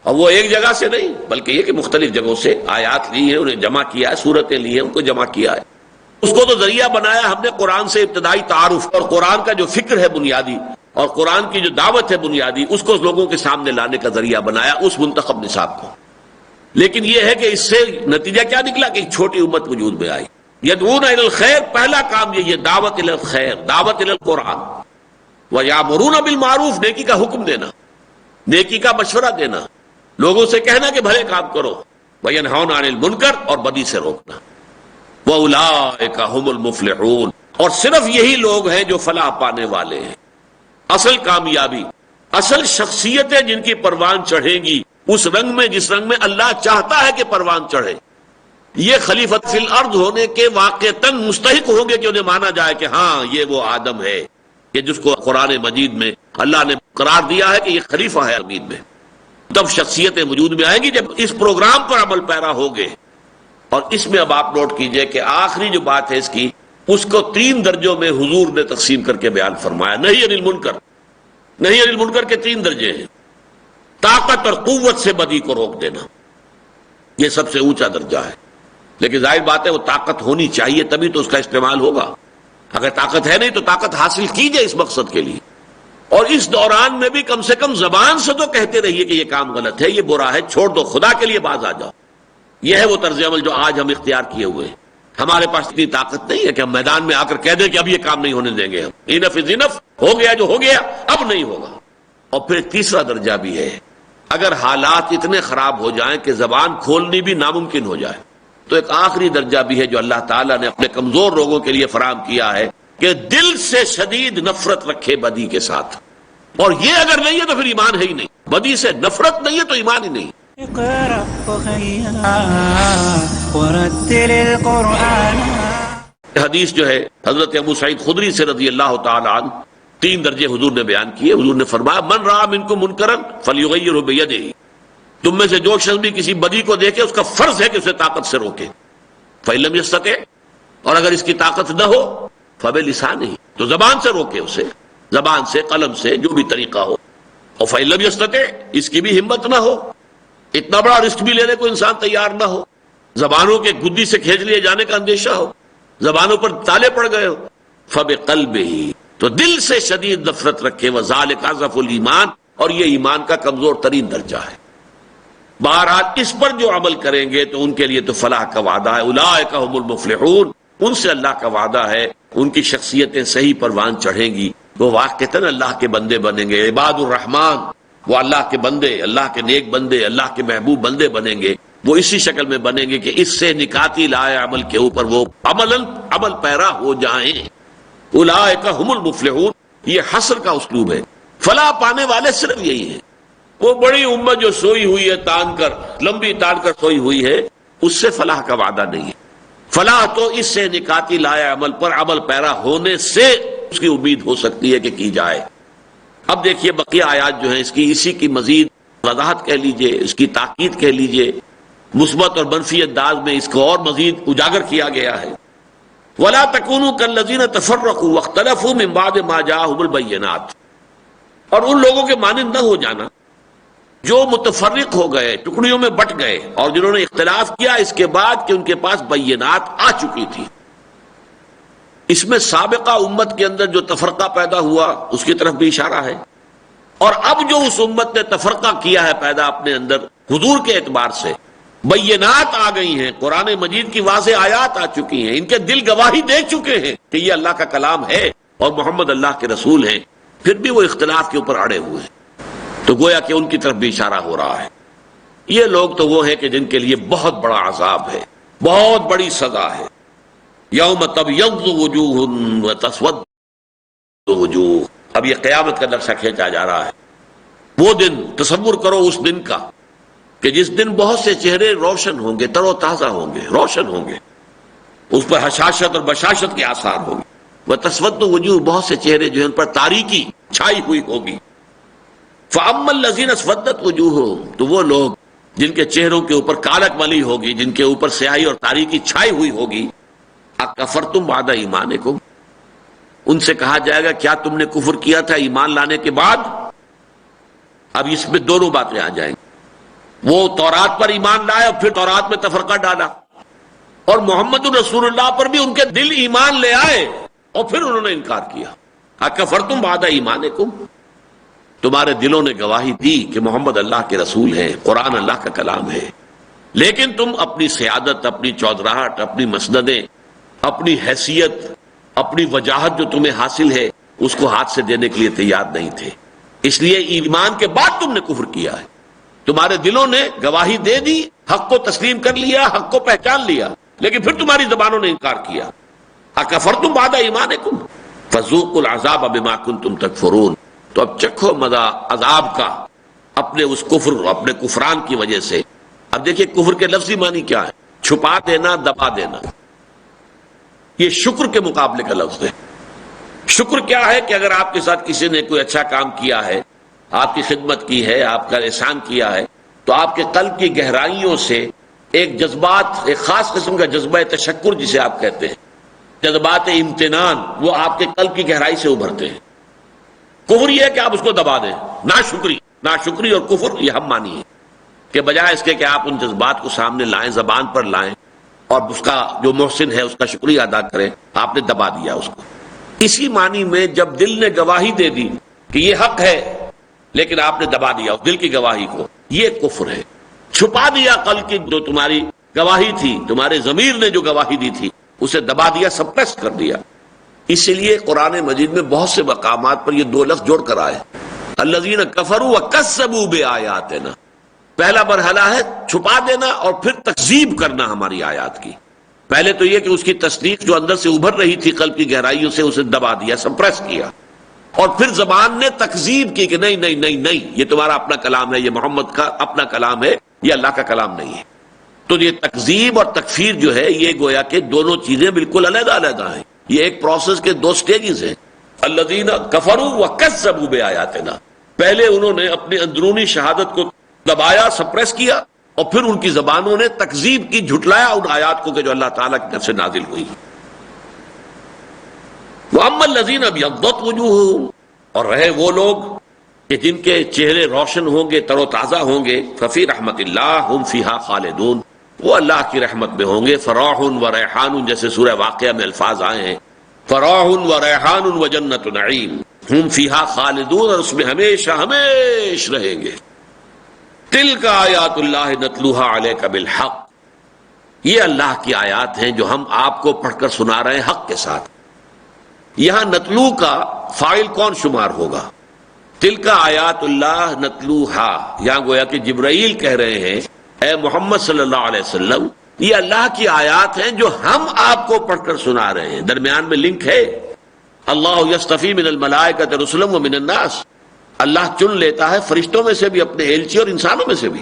اور وہ ایک جگہ سے نہیں بلکہ یہ کہ مختلف جگہوں سے آیات لی ہیں، انہیں جمع کیا ہے، سورتیں لی ہیں، ان کو جمع کیا ہے۔ اس کو تو ذریعہ بنایا ہم نے قرآن سے ابتدائی تعارف، اور قرآن کا جو فکر ہے بنیادی، اور قرآن کی جو دعوت ہے بنیادی، اس کو لوگوں کے سامنے لانے کا ذریعہ بنایا اس منتخب نصاب کو۔ لیکن یہ ہے کہ اس سے نتیجہ کیا نکلا کہ ایک چھوٹی امت وجود میں آئی۔ یدعون الی الخیر، پہلا کام یہ دعوت الی الخیر، دعوت الی القرآن۔ ویامرون بالمعروف، نیکی کا حکم دینا، نیکی کا مشورہ دینا، لوگوں سے کہنا کہ بھلے کام کرو۔ وینہون عن المنکر، اور بدی سے روکنا۔ وَأُولَٰئِكَ هُمُ الْمُفْلِحُونَ، اور صرف یہی لوگ ہیں جو فلاح پانے والے ہیں۔ اصل کامیابی، اصل شخصیتیں جن کی پروان چڑھیں گی اس رنگ میں جس رنگ میں اللہ چاہتا ہے کہ پروان چڑھے، یہ خلیفۃ فی الارض ہونے کے واقعتاً مستحق ہوں گے کہ انہیں مانا جائے کہ ہاں یہ وہ آدم ہے کہ جس کو قرآن مجید میں اللہ نے قرار دیا ہے کہ یہ خلیفہ ہے زمین میں۔ تب شخصیتیں وجود میں آئیں گی جب اس پروگرام پر عمل پیرا ہوگے۔ اور اس میں اب آپ نوٹ کیجئے کہ آخری جو بات ہے اس کی، اس کو 3 درجوں میں حضور نے تقسیم کر کے بیان فرمایا۔ نہی عن المنکر، نہی عن المنکر کے 3 درجے ہیں۔ طاقت اور قوت سے بدی کو روک دینا، یہ سب سے اونچا درجہ ہے، لیکن ظاہر بات ہے وہ طاقت ہونی چاہیے تبھی تو اس کا استعمال ہوگا۔ اگر طاقت ہے نہیں تو طاقت حاصل کیجئے اس مقصد کے لیے، اور اس دوران میں بھی کم سے کم زبان سے تو کہتے رہیے کہ یہ کام غلط ہے، یہ برا ہے، چھوڑ دو، خدا کے لیے باز آ جاؤ۔ یہ ہے وہ طرز عمل جو آج ہم اختیار کیے ہوئے ہیں۔ ہمارے پاس اتنی طاقت نہیں ہے کہ ہم میدان میں آ کر کہہ دیں کہ اب یہ کام نہیں ہونے دیں گے، ہم انف از انف، ہو گیا جو ہو گیا، اب نہیں ہوگا۔ اور پھر تیسرا درجہ بھی ہے، اگر حالات اتنے خراب ہو جائیں کہ زبان کھولنی بھی ناممکن ہو جائے تو ایک آخری درجہ بھی ہے جو اللہ تعالیٰ نے اپنے کمزور لوگوں کے لیے فراہم کیا ہے کہ دل سے شدید نفرت رکھے بدی کے ساتھ۔ اور یہ اگر نہیں ہے تو پھر ایمان ہے ہی نہیں، بدی سے نفرت نہیں ہے تو ایمان ہی نہیں۔ اقرأ ورتل القرآن۔ حدیث جو ہے حضرت ابو سعید خدری سے رضی اللہ تعالی عنہ، 3 درجے حضور نے بیان کیے۔ حضور نے فرمایا من رأى منکم منکرا فلیغیرہ بیدہ، تم میں سے جو شخص بھی کسی بدی کو دیکھے اس کا فرض ہے کہ اسے طاقت سے روکے۔ فإن لم یستطع، اور اگر اس کی طاقت نہ ہو فبلسانہ، تو زبان سے روکے اسے، زبان سے، قلم سے، جو بھی طریقہ ہو۔ اور فإن لم یستطع، اس کی بھی ہمت نہ ہو، اتنا بڑا رسک بھی لینے کو انسان تیار نہ ہو، زبانوں کے گدی سے کھینچ لیے جانے کا اندیشہ ہو، زبانوں پر تالے پڑ گئے ہو، فبقلبہ، تو دل سے شدید نفرت رکھے، وذالک اضعف الایمان، اور یہ ایمان کا کمزور ترین درجہ ہے۔ بہرحال اس پر جو عمل کریں گے تو ان کے لیے تو فلاح کا وعدہ ہے، اولئک هم المفلحون، ان سے اللہ کا وعدہ ہے، ان کی شخصیتیں صحیح پروان چڑھیں گی، وہ واقعتاً اللہ کے بندے بنیں گے، عباد الرحمن، وہ اللہ کے بندے، اللہ کے نیک بندے، اللہ کے محبوب بندے بنیں گے۔ وہ اسی شکل میں بنیں گے کہ اس سے نکاتی لائے عمل کے اوپر وہ عمل پیرا ہو جائیں۔ اولئک هم المفلحون، یہ حصر کا اسلوب ہے، فلاح پانے والے صرف یہی ہیں۔ وہ بڑی امت جو سوئی ہوئی ہے تان کر، لمبی تان کر سوئی ہوئی ہے، اس سے فلاح کا وعدہ نہیں ہے۔ فلاح تو اس سے نکاتی لائے عمل پر عمل پیرا ہونے سے اس کی امید ہو سکتی ہے کہ کی جائے۔ اب دیکھیے بقیہ آیات جو ہیں اسی کی مزید وضاحت کہہ لیجئے، اس کی تاکید کہہ لیجئے، مثبت اور منفی انداز میں اس کو اور مزید اجاگر کیا گیا ہے۔ وَلَا تَكُونُوا كَالَّذِينَ تَفَرَّقُوا وَاخْتَلَفُوا مِن بَعْدِ مَا جَاءَهُمُ الْبَيِّنَاتُ، اور ان لوگوں کے مانند نہ ہو جانا جو متفرق ہو گئے، ٹکڑیوں میں بٹ گئے، اور جنہوں نے اختلاف کیا اس کے بعد کہ ان کے پاس بینات آ چکی تھی۔ اس میں سابقہ امت کے اندر جو تفرقہ پیدا ہوا اس کی طرف بھی اشارہ ہے، اور اب جو اس امت نے تفرقہ کیا ہے پیدا اپنے اندر حضور کے اعتبار سے، بینات آ گئی ہیں، قرآن مجید کی واضح آیات آ چکی ہیں، ان کے دل گواہی دے چکے ہیں کہ یہ اللہ کا کلام ہے اور محمد اللہ کے رسول ہیں، پھر بھی وہ اختلاف کے اوپر اڑے ہوئے ہیں، تو گویا کہ ان کی طرف بھی اشارہ ہو رہا ہے۔ یہ لوگ تو وہ ہیں کہ جن کے لیے بہت بڑا عذاب ہے، بہت بڑی سزا ہے۔ یوم تبیض وجوہ وتسود وجوہ، اب یہ قیامت کا نقشہ کھینچا جا رہا ہے۔ وہ دن تصور کرو اس دن کا کہ جس دن بہت سے چہرے روشن ہوں گے، تر و تازہ ہوں گے، روشن ہوں گے، اس پر حشاشت اور بشاشت کے آثار ہوں گے۔ وتسود وجوہ، بہت سے چہرے جو ہیں ان پر تاریکی چھائی ہوئی ہوگی۔ فَأَمَّا الَّذِينَ اسْوَدَّتْ وُجُوهُهُمْ، تو وہ لوگ جن کے چہروں کے اوپر کالک ملی ہوگی، جن کے اوپر سیاہی اور تاریکی چھائی ہوئی ہوگی، اَكَفَرْتُمْ بَعْدَ ایمانکم، ان سے کہا جائے گا کیا تم نے کفر کیا تھا ایمان لانے کے بعد؟ اب اس میں دونوں باتیں آ جائیں گی، وہ تورات پر ایمان لائے اور پھر تورات میں تفرقہ ڈالا، اور محمد رسول اللہ پر بھی ان کے دل ایمان لے آئے اور پھر انہوں نے انکار کیا۔ اَكَفَرْتُمْ بَعْدَ ایمانکم، تمہارے دلوں نے گواہی دی کہ محمد اللہ کے رسول ہیں، قرآن اللہ کا کلام ہے، لیکن تم اپنی سیادت، اپنی چودراہٹ، اپنی مسندیں، اپنی حیثیت، اپنی وجاہت جو تمہیں حاصل ہے اس کو ہاتھ سے دینے کے لیے تیار نہیں تھے، اس لیے ایمان کے بعد تم نے کفر کیا ہے۔ تمہارے دلوں نے گواہی دے دی، حق کو تسلیم کر لیا، حق کو پہچان لیا، لیکن پھر تمہاری زبانوں نے انکار کیا۔ اکفرتم بعد ایمانکم فذوقوا العذاب بما کنتم تکفرون، تو اب چکھو مزہ عذاب کا اپنے اس کفر، اپنے کفران کی وجہ سے۔ اب دیکھیں کفر کے لفظی معنی کیا ہے؟ چھپا دینا، دبا دینا، یہ شکر کے مقابلے کا لفظ ہے۔ شکر کیا ہے کہ اگر آپ کے ساتھ کسی نے کوئی اچھا کام کیا ہے، آپ کی خدمت کی ہے، آپ کا احسان کیا ہے، تو آپ کے قلب کی گہرائیوں سے ایک جذبات، ایک خاص قسم کا جذبہ تشکر جسے آپ کہتے ہیں، جذبات امتنان، وہ آپ کے قلب کی گہرائی سے ابھرتے ہیں۔ کفر یہ ہے کہ آپ اس کو دبا دیں، ناشکری اور کفر یہ ہم مانی ہے، کہ بجائے اس کے کہ آپ ان جذبات کو سامنے لائیں، زبان پر لائیں اور اس کا جو محسن ہے اس کا شکریہ ادا کریں، آپ نے دبا دیا اس کو۔ اسی معنی میں جب دل نے گواہی دے دی کہ یہ حق ہے لیکن آپ نے دبا دیا اس دل کی گواہی کو، یہ کفر ہے۔ چھپا دیا قلب کی جو تمہاری گواہی تھی، تمہارے ضمیر نے جو گواہی دی تھی اسے دبا دیا، سپریس کر دیا۔ اسی لیے قرآن مجید میں بہت سے مقامات پر یہ دو لفظ جوڑ کر آئے، الذین کفروا وکذبوا بآیاتنا۔ پہلا مرحلہ ہے چھپا دینا اور پھر تکذیب کرنا ہماری آیات کی۔ پہلے تو یہ کہ اس کی تصدیق جو اندر سے ابھر رہی تھی قلب کی گہرائیوں سے، اسے دبا دیا، سپریس کیا، اور پھر زبان نے تکذیب کی کہ نہیں نہیں نہیں نہیں، یہ تمہارا اپنا کلام ہے، یہ محمد کا اپنا کلام ہے، یہ اللہ کا کلام نہیں ہے۔ تو یہ تکذیب اور تکفیر جو ہے یہ گویا کہ دونوں چیزیں بالکل علیحدہ علیحدہ ہیں، یہ ایک پروسیس کے دو سٹیجز ہیں۔ الذین کفروا وکذبوا بآیاتنا، پہلے انہوں نے اپنی اندرونی شہادت کو دبایا، سپریس کیا، اور پھر ان کی زبانوں نے تکذیب کی، جھٹلایا ان آیات کو کہ جو اللہ تعالیٰ کی طرف سے نازل ہوئی۔ وَأَمَّا الَّذِينَ ابْيَضَّتْ وُجُوهُهُمْ، اور رہے وہ لوگ کہ جن کے چہرے روشن ہوں گے، تر و تازہ ہوں گے، فَفِي رَحْمَةِ اللَّهِ هُمْ فِيهَا خَالِدُونَ، وہ اللہ کی رحمت میں ہوں گے، فَرَوْحٌ وَرَيْحَانٌ، جیسے سورہ واقعہ میں الفاظ آئے ہیں، فراح و ریحان و جنت نعیم ہم فیہا خالدون، اور اس میں ہمیشہ ہمیش رہیں گے. تلک آیات اللہ نتلوہا علیک بالحق، یہ اللہ کی آیات ہیں جو ہم آپ کو پڑھ کر سنا رہے ہیں حق کے ساتھ. یہاں نتلو کا فاعل کون شمار ہوگا؟ تلک آیات اللہ نتلوہا، یہاں گویا کہ جبرائیل کہہ رہے ہیں اے محمد صلی اللہ علیہ وسلم یہ اللہ کی آیات ہیں جو ہم آپ کو پڑھ کر سنا رہے ہیں. درمیان میں لنک ہے. اللہ یصطفی من الملائکۃ رسلا ومن الناس، اللہ چن لیتا ہے فرشتوں میں سے بھی اپنے ایلچی اور انسانوں میں سے بھی.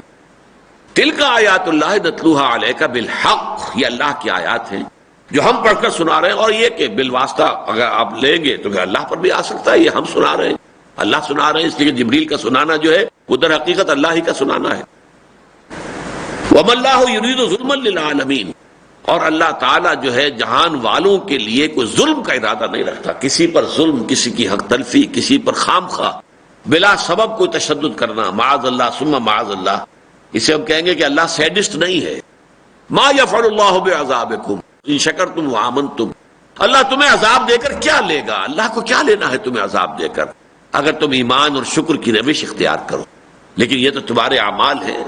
تلک آیات اللہ نتلوہا علیک بالحق، یہ اللہ کی آیات ہیں جو ہم پڑھ کر سنا رہے ہیں. اور یہ کہ بالواسطہ اگر آپ لیں گے تو اللہ پر بھی آ سکتا ہے. یہ ہم سنا رہے ہیں، اللہ سنا رہے ہیں، اس لیے جبریل کا سنانا جو ہے وہ در حقیقت اللہ ہی کا سنانا ہے. وَمَا اللَّهُ يُرِيدُ ظُلْمًا لِلْعَالَمِينَ، اور اللہ تعالیٰ جو ہے جہان والوں کے لیے کوئی ظلم کا ارادہ نہیں رکھتا. کسی پر ظلم، کسی کی حق تلفی، کسی پر خام خواہ بلا سبب کوئی تشدد کرنا، معاذ اللہ ثم معاذ اللہ، اسے ہم کہیں گے کہ اللہ سیڈسٹ نہیں ہے. ما یفعل اللہ بعذابکم ان شکرتم وآمنتم، اللہ تمہیں عذاب دے کر کیا لے گا؟ اللہ کو کیا لینا ہے تمہیں عذاب دے کر اگر تم ایمان اور شکر کی روش اختیار کرو. لیکن یہ تو تمہارے اعمال ہیں،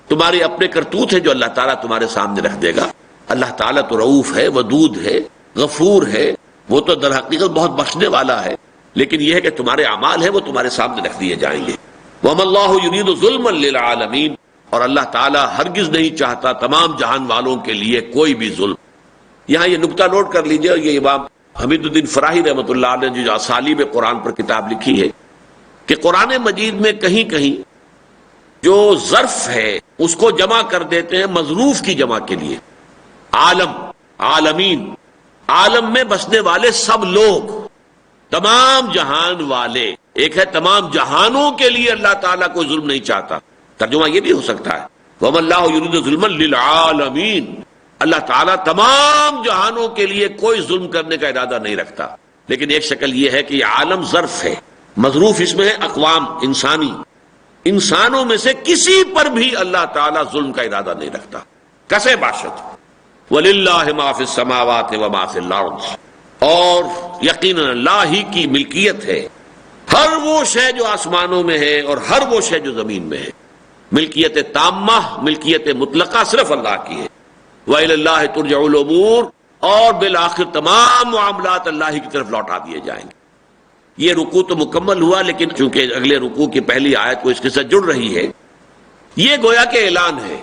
تمہارے اپنے کرتوت ہیں جو اللہ تعالیٰ تمہارے سامنے رکھ دے گا. اللہ تعالیٰ تو رؤوف ہے، ودود ہے، غفور ہے، وہ تو در حقیقت بہت بخشنے والا ہے. لیکن یہ ہے کہ تمہارے اعمال ہیں وہ تمہارے سامنے رکھ دیے جائیں گے. وَمَا اللَّهُ يُرِيدُ ظُلْمًا لِلْعَالَمِينَ، اور اللہ تعالیٰ ہرگز نہیں چاہتا تمام جہان والوں کے لیے کوئی بھی ظلم. یہاں یہ نقطہ نوٹ کر لیجئے، یہ امام حمید الدین فراہی رحمۃ اللہ علیہ نے جو اسالیب قرآن پر کتاب لکھی ہے کہ قرآن مجید میں کہیں کہیں جو ظرف ہے اس کو جمع کر دیتے ہیں مظروف کی جمع کے لیے. عالم، عالمین، عالم میں بسنے والے سب لوگ، تمام جہان والے. ایک ہے تمام جہانوں کے لیے اللہ تعالیٰ کوئی ظلم نہیں چاہتا، ترجمہ یہ بھی ہو سکتا ہے وَمَا اللَّهُ يُرِيدُ ظُلْمًا لِلْعَالَمِينَ، اللہ تعالیٰ تمام جہانوں کے لیے کوئی ظلم کرنے کا ارادہ نہیں رکھتا. لیکن ایک شکل یہ ہے کہ یہ عالم ظرف ہے، مظروف اس میں ہے اقوام، انسانی، انسانوں میں سے کسی پر بھی اللہ تعالیٰ ظلم کا ارادہ نہیں رکھتا. کسے باشد وَلِلَّهِ مَا فِي السَّمَاوَاتِ وَمَا فِي الْأَرْضِ، اور یقیناً اللہ ہی کی ملکیت ہے ہر وہ شے جو آسمانوں میں ہے اور ہر وہ شے جو زمین میں ہے. ملکیت تامہ، ملکیت مطلقہ صرف اللہ کی ہے. وَإِلَى اللَّهِ تُرْجَعُ الْأُمُورُ، اور بالآخر تمام معاملات اللہ ہی کی طرف لوٹا دیے جائیں گے. یہ رکوع تو مکمل ہوا، لیکن چونکہ اگلے رکوع کی پہلی آیت کو اس کے ساتھ جڑ رہی ہے، یہ گویا کہ اعلان ہے.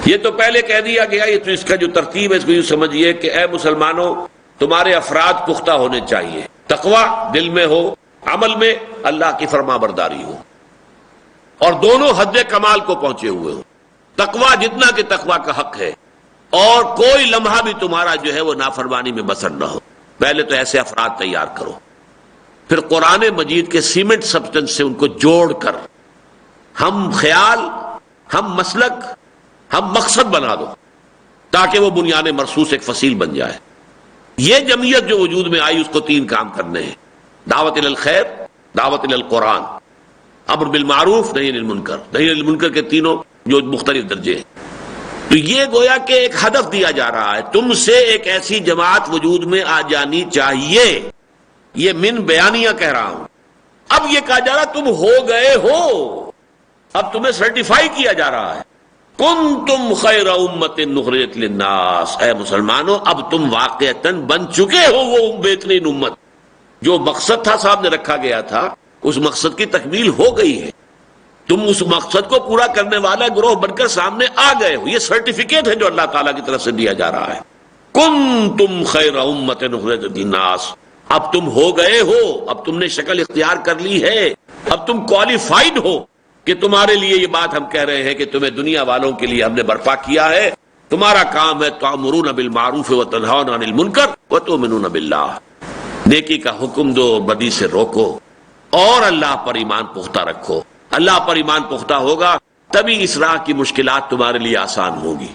یہ تو پہلے کہہ دیا گیا، یہ تو اس کا جو ترتیب ہے اس کو یوں سمجھیے کہ اے مسلمانوں تمہارے افراد پختہ ہونے چاہیے، تقوی دل میں ہو، عمل میں اللہ کی فرما برداری ہو، اور دونوں حد کمال کو پہنچے ہوئے ہو. تقوی جتنا کہ تقوی کا حق ہے، اور کوئی لمحہ بھی تمہارا جو ہے وہ نافرمانی میں بسر نہ ہو. پہلے تو ایسے افراد تیار کرو، پھر قرآن مجید کے سیمنٹ سبسٹنس سے ان کو جوڑ کر ہم خیال، ہم مسلک، ہم مقصد بنا دو تاکہ وہ بنیاد مرصوص ایک فصیل بن جائے. یہ جمعیت جو وجود میں آئی اس کو تین کام کرنے ہیں: دعوت الی الخیر، دعوت الی القرآن، امر بالمعروف، نہی عن المنکر. نہی عن المنکر کے تینوں جو مختلف درجے ہیں. تو یہ گویا کہ ایک ہدف دیا جا رہا ہے، تم سے ایک ایسی جماعت وجود میں آ جانی چاہیے. یہ من بیانیہ کہہ رہا ہوں. اب یہ کہا جا رہا تم ہو گئے ہو، اب تمہیں سرٹیفائی کیا جا رہا ہے. کنتم خیر امت اخرجت للناس، اے مسلمانوں اب تم واقعتاً بن چکے ہو وہ بہترین امت. جو مقصد تھا سامنے رکھا گیا تھا اس مقصد کی تکمیل ہو گئی ہے. تم اس مقصد کو پورا کرنے والا گروہ بن کر سامنے آ گئے ہو. یہ سرٹیفکیٹ ہے جو اللہ تعالیٰ کی طرف سے دیا جا رہا ہے. کنتم خیر امت اخرجت للناس، اب تم ہو گئے ہو، اب تم نے شکل اختیار کر لی ہے، اب تم کوالیفائڈ ہو کہ تمہارے لیے یہ بات ہم کہہ رہے ہیں کہ تمہیں دنیا والوں کے لیے ہم نے برپا کیا ہے. تمہارا کام ہے تأمرون بالمعروف وتنہون عن المنکر وتؤمنون باللہ، نیکی کا حکم دو، بدی سے روکو، اور اللہ پر ایمان پختہ رکھو. اللہ پر ایمان پختہ ہوگا تبھی اس راہ کی مشکلات تمہارے لیے آسان ہوگی،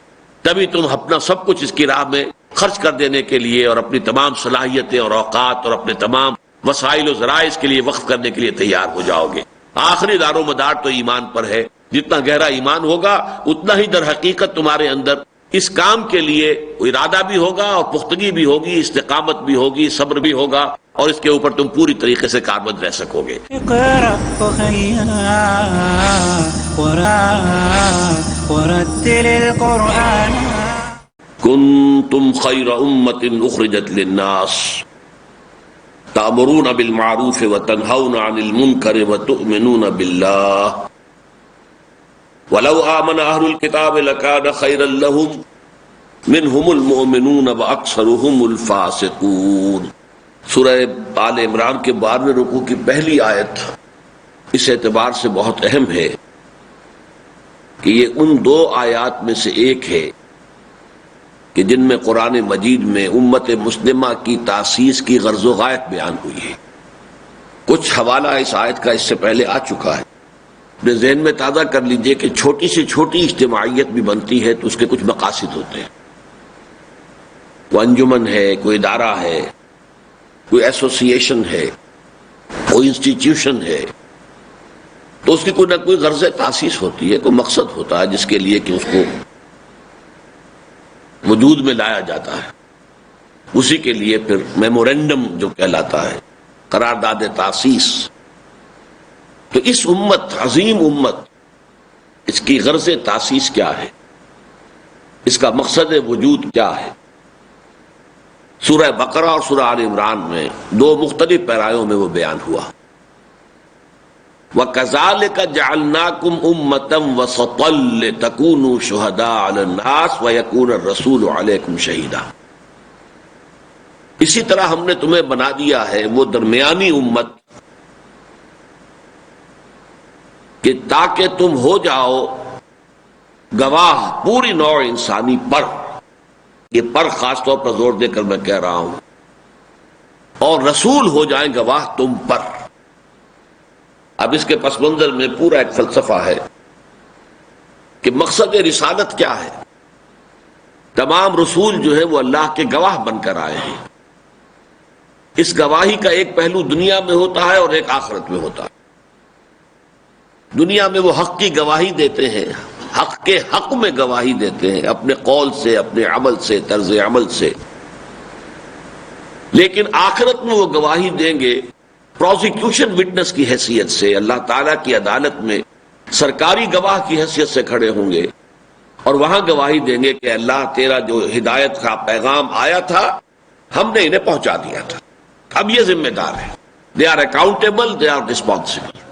تبھی تم اپنا سب کچھ اس کی راہ میں خرچ کر دینے کے لیے اور اپنی تمام صلاحیتیں اور اوقات اور اپنے تمام وسائل و ذرائع اس کے لیے وقف کرنے کے لیے تیار ہو جاؤ گے. آخری دار و مدار تو ایمان پر ہے. جتنا گہرا ایمان ہوگا اتنا ہی در حقیقت تمہارے اندر اس کام کے لیے ارادہ بھی ہوگا اور پختگی بھی ہوگی، استقامت بھی ہوگی، صبر بھی ہوگا، اور اس کے اوپر تم پوری طریقے سے کاربند رہ سکو گے۔ اقرأ ورتل القرآن کنتم خیر امۃ اخرجت للناس تأمرون بالمعروف وتنہون عن المنکر وتؤمنون باللہ وَلَوْ آمَنَ أَهْلُ الْكِتَابِ لَكَانَ خَيْرًا لَهُمْ مِنْهُمُ الْمُؤْمِنُونَ وَأَكْثَرُهُمُ الْفَاسِقُونَ۔ سورہ آل عمران کے 12ویں رکوع کی پہلی آیت اس اعتبار سے بہت اہم ہے کہ یہ ان دو آیات میں سے ایک ہے کہ جن میں قرآن مجید میں امت مسلمہ کی تاسیس کی غرض و غایت بیان ہوئی ہے۔ کچھ حوالہ اس آیت کا اس سے پہلے آ چکا ہے، اپنے ذہن میں تازہ کر لیجئے کہ چھوٹی سے چھوٹی اجتماعیت بھی بنتی ہے تو اس کے کچھ مقاصد ہوتے ہیں۔ کوئی انجمن ہے، کوئی ادارہ ہے، کوئی ایسوسیشن ہے، کوئی انسٹیٹیوشن ہے، تو اس کی کوئی نہ کوئی غرض تاسیس ہوتی ہے، کوئی مقصد ہوتا ہے جس کے لیے کہ اس کو وجود میں لایا جاتا ہے۔ اسی کے لیے پھر میمورینڈم جو کہلاتا ہے، قرارداد تاسیس۔ تو اس امت، عظیم امت، اس کی غرض تاسیس کیا ہے، اس کا مقصد وجود کیا ہے، سورہ بقرہ اور سورہ آل عمران میں دو مختلف پیرایوں میں وہ بیان ہوا۔ وَكَذَلِكَ جَعَلْنَاكُمْ أُمَّةً وَسَطًا لِتَكُونُوا شُهَدَاءَ عَلَى النَّاسِ وَيَكُونَ الرَّسُولُ عَلَيْكُمْ شَهِيدًا۔ اسی طرح ہم نے تمہیں بنا دیا ہے وہ درمیانی امت کہ تاکہ تم ہو جاؤ گواہ پوری نوع انسانی پر، یہ پر خاص طور پر زور دے کر میں کہہ رہا ہوں، اور رسول ہو جائیں گواہ تم پر۔ اب اس کے پس منظر میں پورا ایک فلسفہ ہے کہ مقصد رسالت کیا ہے۔ تمام رسول جو ہے وہ اللہ کے گواہ بن کر آئے ہیں۔ اس گواہی کا ایک پہلو دنیا میں ہوتا ہے اور ایک آخرت میں ہوتا ہے۔ دنیا میں وہ حق کی گواہی دیتے ہیں، حق کے حق میں گواہی دیتے ہیں، اپنے قول سے، اپنے عمل سے، طرز عمل سے۔ لیکن آخرت میں وہ گواہی دیں گے پروسیکیوشن وٹنس کی حیثیت سے، اللہ تعالیٰ کی عدالت میں سرکاری گواہ کی حیثیت سے کھڑے ہوں گے، اور وہاں گواہی دیں گے کہ اللہ تیرا جو ہدایت کا پیغام آیا تھا ہم نے انہیں پہنچا دیا تھا، اب یہ ذمہ دار ہے۔ They are accountable, they are responsible.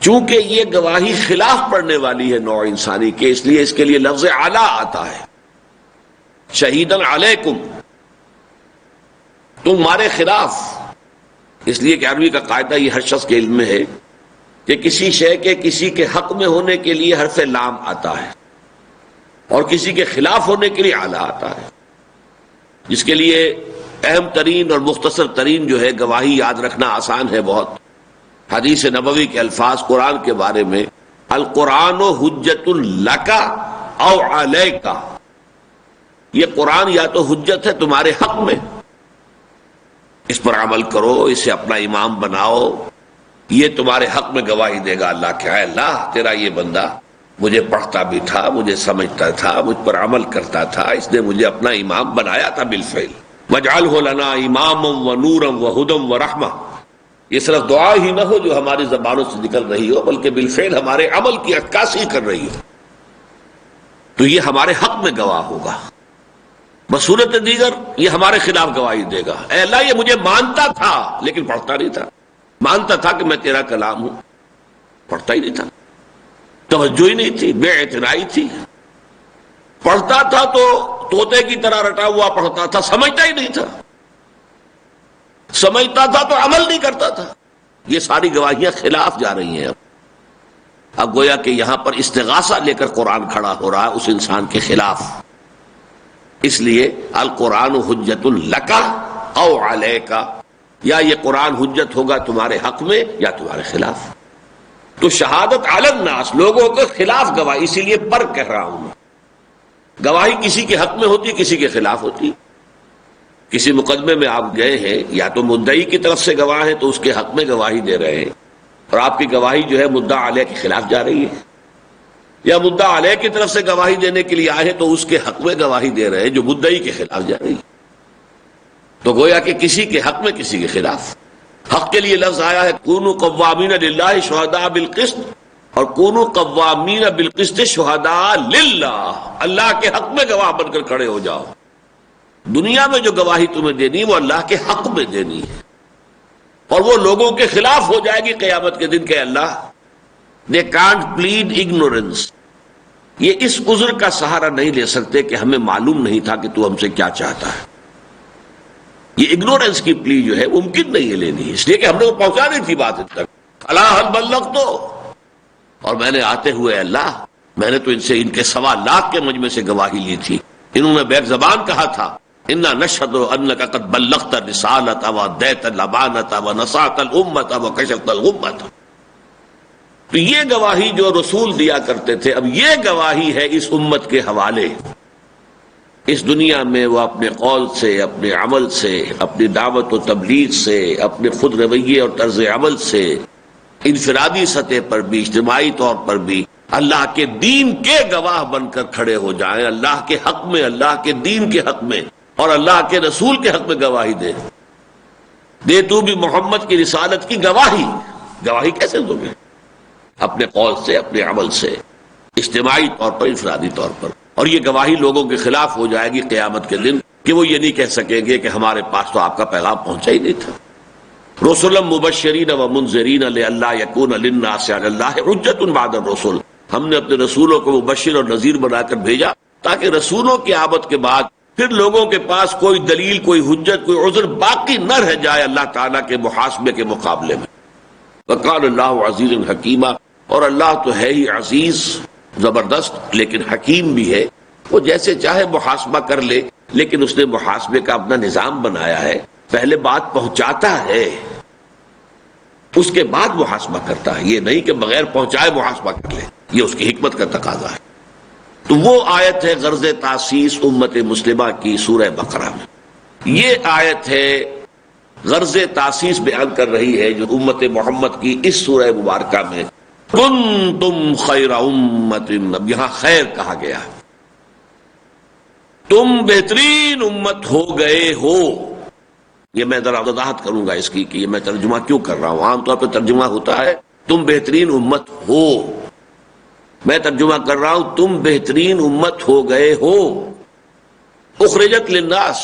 چونکہ یہ گواہی خلاف پڑنے والی ہے نوع انسانی کے، اس لیے اس کے لیے لفظ اعلیٰ آتا ہے، شہیدن علیکم، تمہارے خلاف۔ اس لیے کہ عربی کا قاعدہ یہ ہر شخص کے علم میں ہے کہ کسی شے کے کسی کے حق میں ہونے کے لیے حرف لام آتا ہے، اور کسی کے خلاف ہونے کے لیے اعلیٰ آتا ہے، جس کے لیے اہم ترین اور مختصر ترین جو ہے گواہی یاد رکھنا آسان ہے بہت۔ حدیث نبوی کے الفاظ قرآن کے بارے میں، القرآن حجت لک او علیک، یہ قرآن یا تو حجت ہے تمہارے حق میں، اس پر عمل کرو، اسے اپنا امام بناؤ، یہ تمہارے حق میں گواہی دے گا اللہ کہ اے اللہ تیرا یہ بندہ مجھے پڑھتا بھی تھا، مجھے سمجھتا تھا، مجھ پر عمل کرتا تھا، اس نے مجھے اپنا امام بنایا تھا بالفعل۔ وَاجْعَلْهُ لَنَا إِمَامًا وَنُورًا وَهُدًى وَرَحْمَةً، یہ صرف دعا ہی نہ ہو جو ہماری زبانوں سے نکل رہی ہو، بلکہ بالفعل ہمارے عمل کی عکاسی کر رہی ہو، تو یہ ہمارے حق میں گواہ ہوگا۔ بصورت دیگر یہ ہمارے خلاف گواہی دے گا، اے اللہ یہ مجھے مانتا تھا لیکن پڑھتا نہیں تھا، مانتا تھا کہ میں تیرا کلام ہوں، پڑھتا ہی نہیں تھا، توجہ ہی نہیں تھی، بے اعتنائی تھی، پڑھتا تھا تو طوطے کی طرح رٹا ہوا پڑھتا تھا، سمجھتا ہی نہیں تھا، سمجھتا تھا تو عمل نہیں کرتا تھا۔ یہ ساری گواہیاں خلاف جا رہی ہیں۔ اب گویا کہ یہاں پر استغاثہ لے کر قرآن کھڑا ہو رہا ہے اس انسان کے خلاف، اس لیے القرآن حجت لک او علیک، یا یہ قرآن حجت ہوگا تمہارے حق میں یا تمہارے خلاف۔ تو شہادت علی الناس، لوگوں کے خلاف گواہی، اسی لیے پر کہہ رہا ہوں میں، گواہی کسی کے حق میں ہوتی، کسی کے خلاف ہوتی۔ کسی مقدمے میں آپ گئے ہیں، یا تو مدعی کی طرف سے گواہ ہیں تو اس کے حق میں گواہی دے رہے ہیں، اور آپ کی گواہی جو ہے مدعا علیہ کے خلاف جا رہی ہے، یا مدعا علیہ کی طرف سے گواہی دینے کے لیے آئے تو اس کے حق میں گواہی دے رہے ہیں جو مدعی کے خلاف جا رہی. تو گویا کہ کسی کے حق میں کسی کے خلاف. حق کے لیے لفظ آیا ہے کونوا قوامین للہ شہداء بالقسط، اور کونوا قوامین بالقسط شہداء للہ، اللہ کے حق میں گواہ بن کر کھڑے ہو جاؤ. دنیا میں جو گواہی تمہیں دینی وہ اللہ کے حق میں دینی ہے، اور وہ لوگوں کے خلاف ہو جائے گی قیامت کے دن کہ اللہ they can't plead ignorance. یہ اس عذر کا سہارا نہیں لے سکتے کہ ہمیں معلوم نہیں تھا کہ تو ہم سے کیا چاہتا ہے. یہ اگنورنس کی پلی جو ہے ممکن نہیں ہے لینی، اس لیے کہ ہم نے وہ پہنچانی تھی بات تک. اللہ حل بلغت، اور میں نے آتے ہوئے اللہ میں نے تو ان سے ان کے 1.25 لاکھ کے مجمع سے گواہی لی تھی. انہوں نے بیک زبان کہا تھا انا نشهد انك قد بلغت الرسالة واديت الامانة ونصحت الامة وكشفت الغمة. تو یہ گواہی جو رسول دیا کرتے تھے اب یہ گواہی ہے اس امت کے حوالے. اس دنیا میں وہ اپنے قول سے، اپنے عمل سے، اپنی دعوت و تبلیغ سے، اپنے خود رویے اور طرز عمل سے، انفرادی سطح پر بھی اجتماعی طور پر بھی اللہ کے دین کے گواہ بن کر کھڑے ہو جائیں، اللہ کے حق میں، اللہ کے دین کے حق میں اور اللہ کے رسول کے حق میں گواہی دے تو بھی محمد کی رسالت کی گواہی. گواہی کیسے دو گے؟ اپنے قول سے، اپنے عمل سے، اجتماعی طور پر، انفرادی طور پر. اور یہ گواہی لوگوں کے خلاف ہو جائے گی قیامت کے دن کہ وہ یہ نہیں کہہ سکیں گے کہ ہمارے پاس تو آپ کا پیغام پہنچا ہی نہیں تھا. رسلا مبشرین و منذرین لئلا یکون للناس علی اللہ حجۃ بعد الرسل. ہم نے اپنے رسولوں کو مبشر اور نذیر بنا کر بھیجا تاکہ رسولوں کی آمد کے بعد پھر لوگوں کے پاس کوئی دلیل، کوئی حجت، کوئی عذر باقی نہ رہ جائے اللہ تعالیٰ کے محاسبے کے مقابلے میں. وقال اللہ عزیز حکیمہ، اور اللہ تو ہے ہی عزیز زبردست لیکن حکیم بھی ہے. وہ جیسے چاہے محاسبہ کر لے، لیکن اس نے محاسبے کا اپنا نظام بنایا ہے. پہلے بات پہنچاتا ہے، اس کے بعد محاسبہ کرتا ہے. یہ نہیں کہ بغیر پہنچائے محاسبہ کر لے، یہ اس کی حکمت کا تقاضا ہے. تو وہ آیت ہے غرض تاسیس امت مسلمہ کی سورہ بقرہ میں. یہ آیت ہے غرض تاسیس بیان کر رہی ہے جو امت محمد کی اس سورہ مبارکہ میں کنتم خیر امت. اب یہاں خیر کہا گیا، تم بہترین امت ہو گئے ہو. یہ میں ذرا وضاحت کروں گا اس کی کہ یہ میں ترجمہ کیوں کر رہا ہوں. عام طور پہ ترجمہ ہوتا ہے تم بہترین امت ہو، میں ترجمہ کر رہا ہوں تم بہترین امت ہو گئے ہو. اخرجت للناس،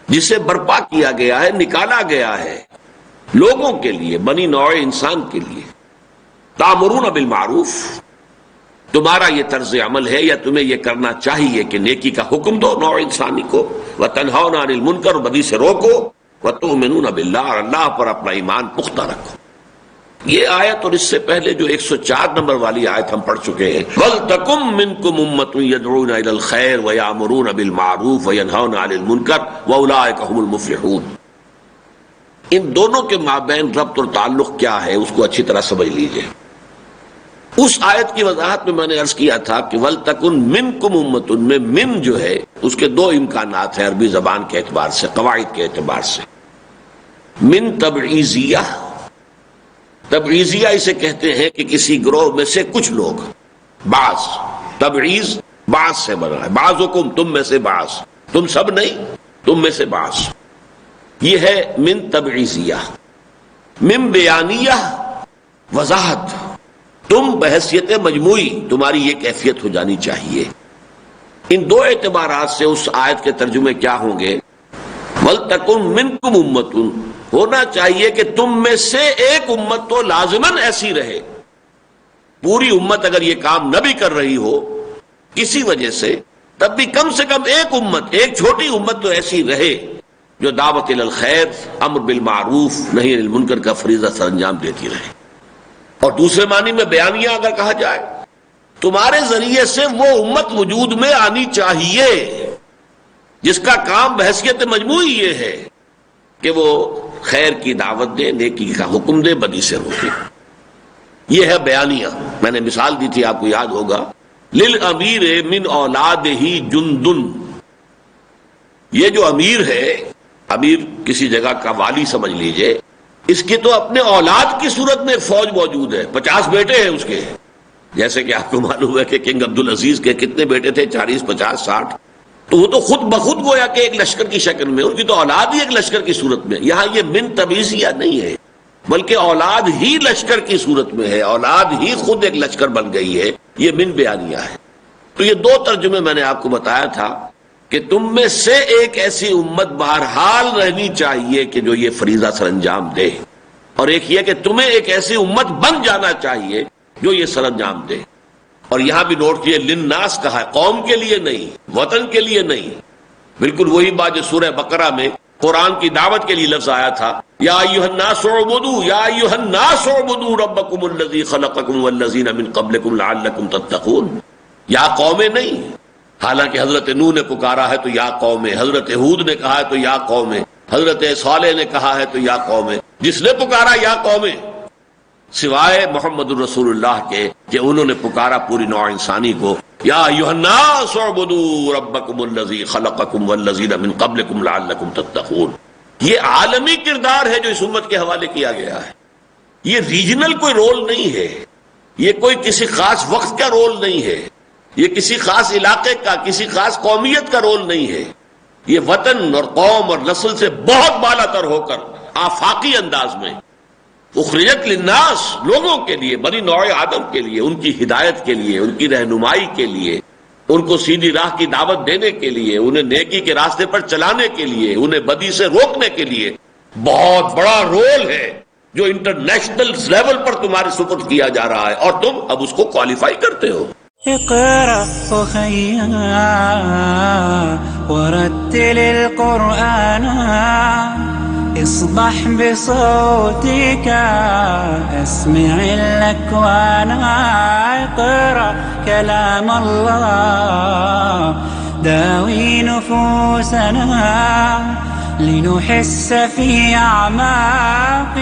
جسے برپا کیا گیا ہے، نکالا گیا ہے لوگوں کے لیے، بنی نوع انسان کے لیے. تامرون بالمعروف، تمہارا یہ طرز عمل ہے یا تمہیں یہ کرنا چاہیے کہ نیکی کا حکم دو نوع انسانی کو، وتنہون عن المنکر، بدی سے روکو، وتؤمنون باللہ، اور اللہ پر اپنا ایمان پختہ رکھو. یہ آیت اور اس سے پہلے جو 104 نمبر والی آیت ہم پڑھ چکے ہیں، وَلْتَكُمْ مِنْكُمْ أُمَّةٌ يَدْعُونَ إِلَى الْخَيْرِ وَيَأْمُرُونَ بِالْمَعْرُوفِ وَيَنْهَوْنَ عَنِ الْمُنْكَرِ وَأُولَٰئِكَ هُمُ الْمُفْلِحُونَ. ان دونوں کے مابین ربط اور تعلق کیا ہے اس کو اچھی طرح سمجھ لیجئے. اس آیت کی وضاحت میں نے عرض کیا تھا کہ وَلْتَكُنْ مِنْكُمْ أُمَّةٌ میں من جو ہے اس کے دو امکانات ہیں عربی زبان کے اعتبار سے، قواعد کے اعتبار سے. من تبعیضیہ، تبعیضیہ اسے کہتے ہیں کہ کسی گروہ میں سے کچھ لوگ، بعض، تبعیض بعض سے بنا ہے، بعضکم تم میں سے بعض، تم سب نہیں، تم میں سے بعض. یہ ہے من تبعیضیہ. من بیانیہ، وضاحت، تم بحیثیت مجموعی تمہاری یہ کیفیت ہو جانی چاہیے. ان دو اعتبارات سے اس آیت کے ترجمے کیا ہوں گے؟ وَلْتَكُنْ مِنْكُمْ أُمَّةٌ، ہونا چاہیے کہ تم میں سے ایک امت تو لازماً ایسی رہے. پوری امت اگر یہ کام نہ بھی کر رہی ہو کسی وجہ سے، تب بھی کم سے کم ایک امت، ایک چھوٹی امت تو ایسی رہے جو دعوت الی الخیر، امر بالمعروف، نہی عن المنکر کا فریضہ سر انجام دیتی رہے. اور دوسرے معنی میں بیانیہ اگر کہا جائے، تمہارے ذریعے سے وہ امت وجود میں آنی چاہیے جس کا کام بحیثیت مجموعی یہ ہے کہ وہ خیر کی دعوت دے، نیکی کا حکم دے، بدی سے روکے. یہ ہے بیانیہ. میں نے مثال دی تھی، آپ کو یاد ہوگا، للامیر من اولادہ جندن. یہ جو امیر ہے، امیر کسی جگہ کا والی سمجھ لیجئے، اس کی تو اپنے اولاد کی صورت میں فوج موجود ہے، 50 بیٹے ہیں اس کے، جیسے کہ آپ کو معلوم ہے کہ کنگ عبدالعزیز کے کتنے بیٹے تھے؟ 40 50 60. تو وہ تو خود بخود گویا کہ ایک لشکر کی شکل میں، ان کی تو اولاد ہی ایک لشکر کی صورت میں. یہاں یہ من تبعیضیہ نہیں ہے، بلکہ اولاد ہی لشکر کی صورت میں ہے، اولاد ہی خود ایک لشکر بن گئی ہے. یہ من بیانیہ ہے. تو یہ دو ترجمے میں نے آپ کو بتایا تھا کہ تم میں سے ایک ایسی امت بہرحال رہنی چاہیے کہ جو یہ فریضہ سر انجام دے، اور ایک یہ کہ تمہیں ایک ایسی امت بن جانا چاہیے جو یہ سر انجام دے. اور یہاں بھی نوٹ کیے للناس کہا ہے، قوم کے لیے نہیں، وطن کے لیے نہیں. بالکل وہی بات جو سورہ بقرہ میں قرآن کی دعوت کے لیے لفظ آیا تھا، یا ایھا الناس اعبدوا یا ایھا الناس اعبدوا ربکم الذی خلقکم والذین من قبلکم لعلکم تتقون. یا قومیں نہیں، حالانکہ حضرت نوح نے پکارا ہے تو یا قومیں، حضرت ہود نے کہا ہے تو یا قومیں، حضرت صالح نے کہا ہے تو یا قومیں. جس نے پکارا یا قومیں، سوائے محمد الرسول اللہ کے کہ انہوں نے پکارا پوری نوع انسانی کو، یا ایھا الناس اعبدوا ربکم الذی خلقکم والذین من قبلکم لعلکم تتقون. یہ عالمی کردار ہے جو اس امت کے حوالے کیا گیا ہے. یہ ریجنل کوئی رول نہیں ہے، یہ کوئی کسی خاص وقت کا رول نہیں ہے، یہ کسی خاص علاقے کا، کسی خاص قومیت کا رول نہیں ہے. یہ وطن اور قوم اور نسل سے بہت بالا تر ہو کر آفاقی انداز میں اخرجت للناس، لوگوں کے لیے، بنی نوع آدم کے لیے، ان کی ہدایت کے لیے، ان کی رہنمائی کے لیے، ان کو سیدھی راہ کی دعوت دینے کے لیے، انہیں نیکی کے راستے پر چلانے کے لیے، انہیں بدی سے روکنے کے لیے بہت بڑا رول ہے جو انٹرنیشنل لیول پر تمہارے سپرد کیا جا رہا ہے، اور تم اب اس کو کوالیفائی کرتے ہو. اقرأ أخيا ورتل القرآن اصبح بصوتك اسمع الأكوان. اقرأ كلام الله داوي نفوسنا لنحس في أعماق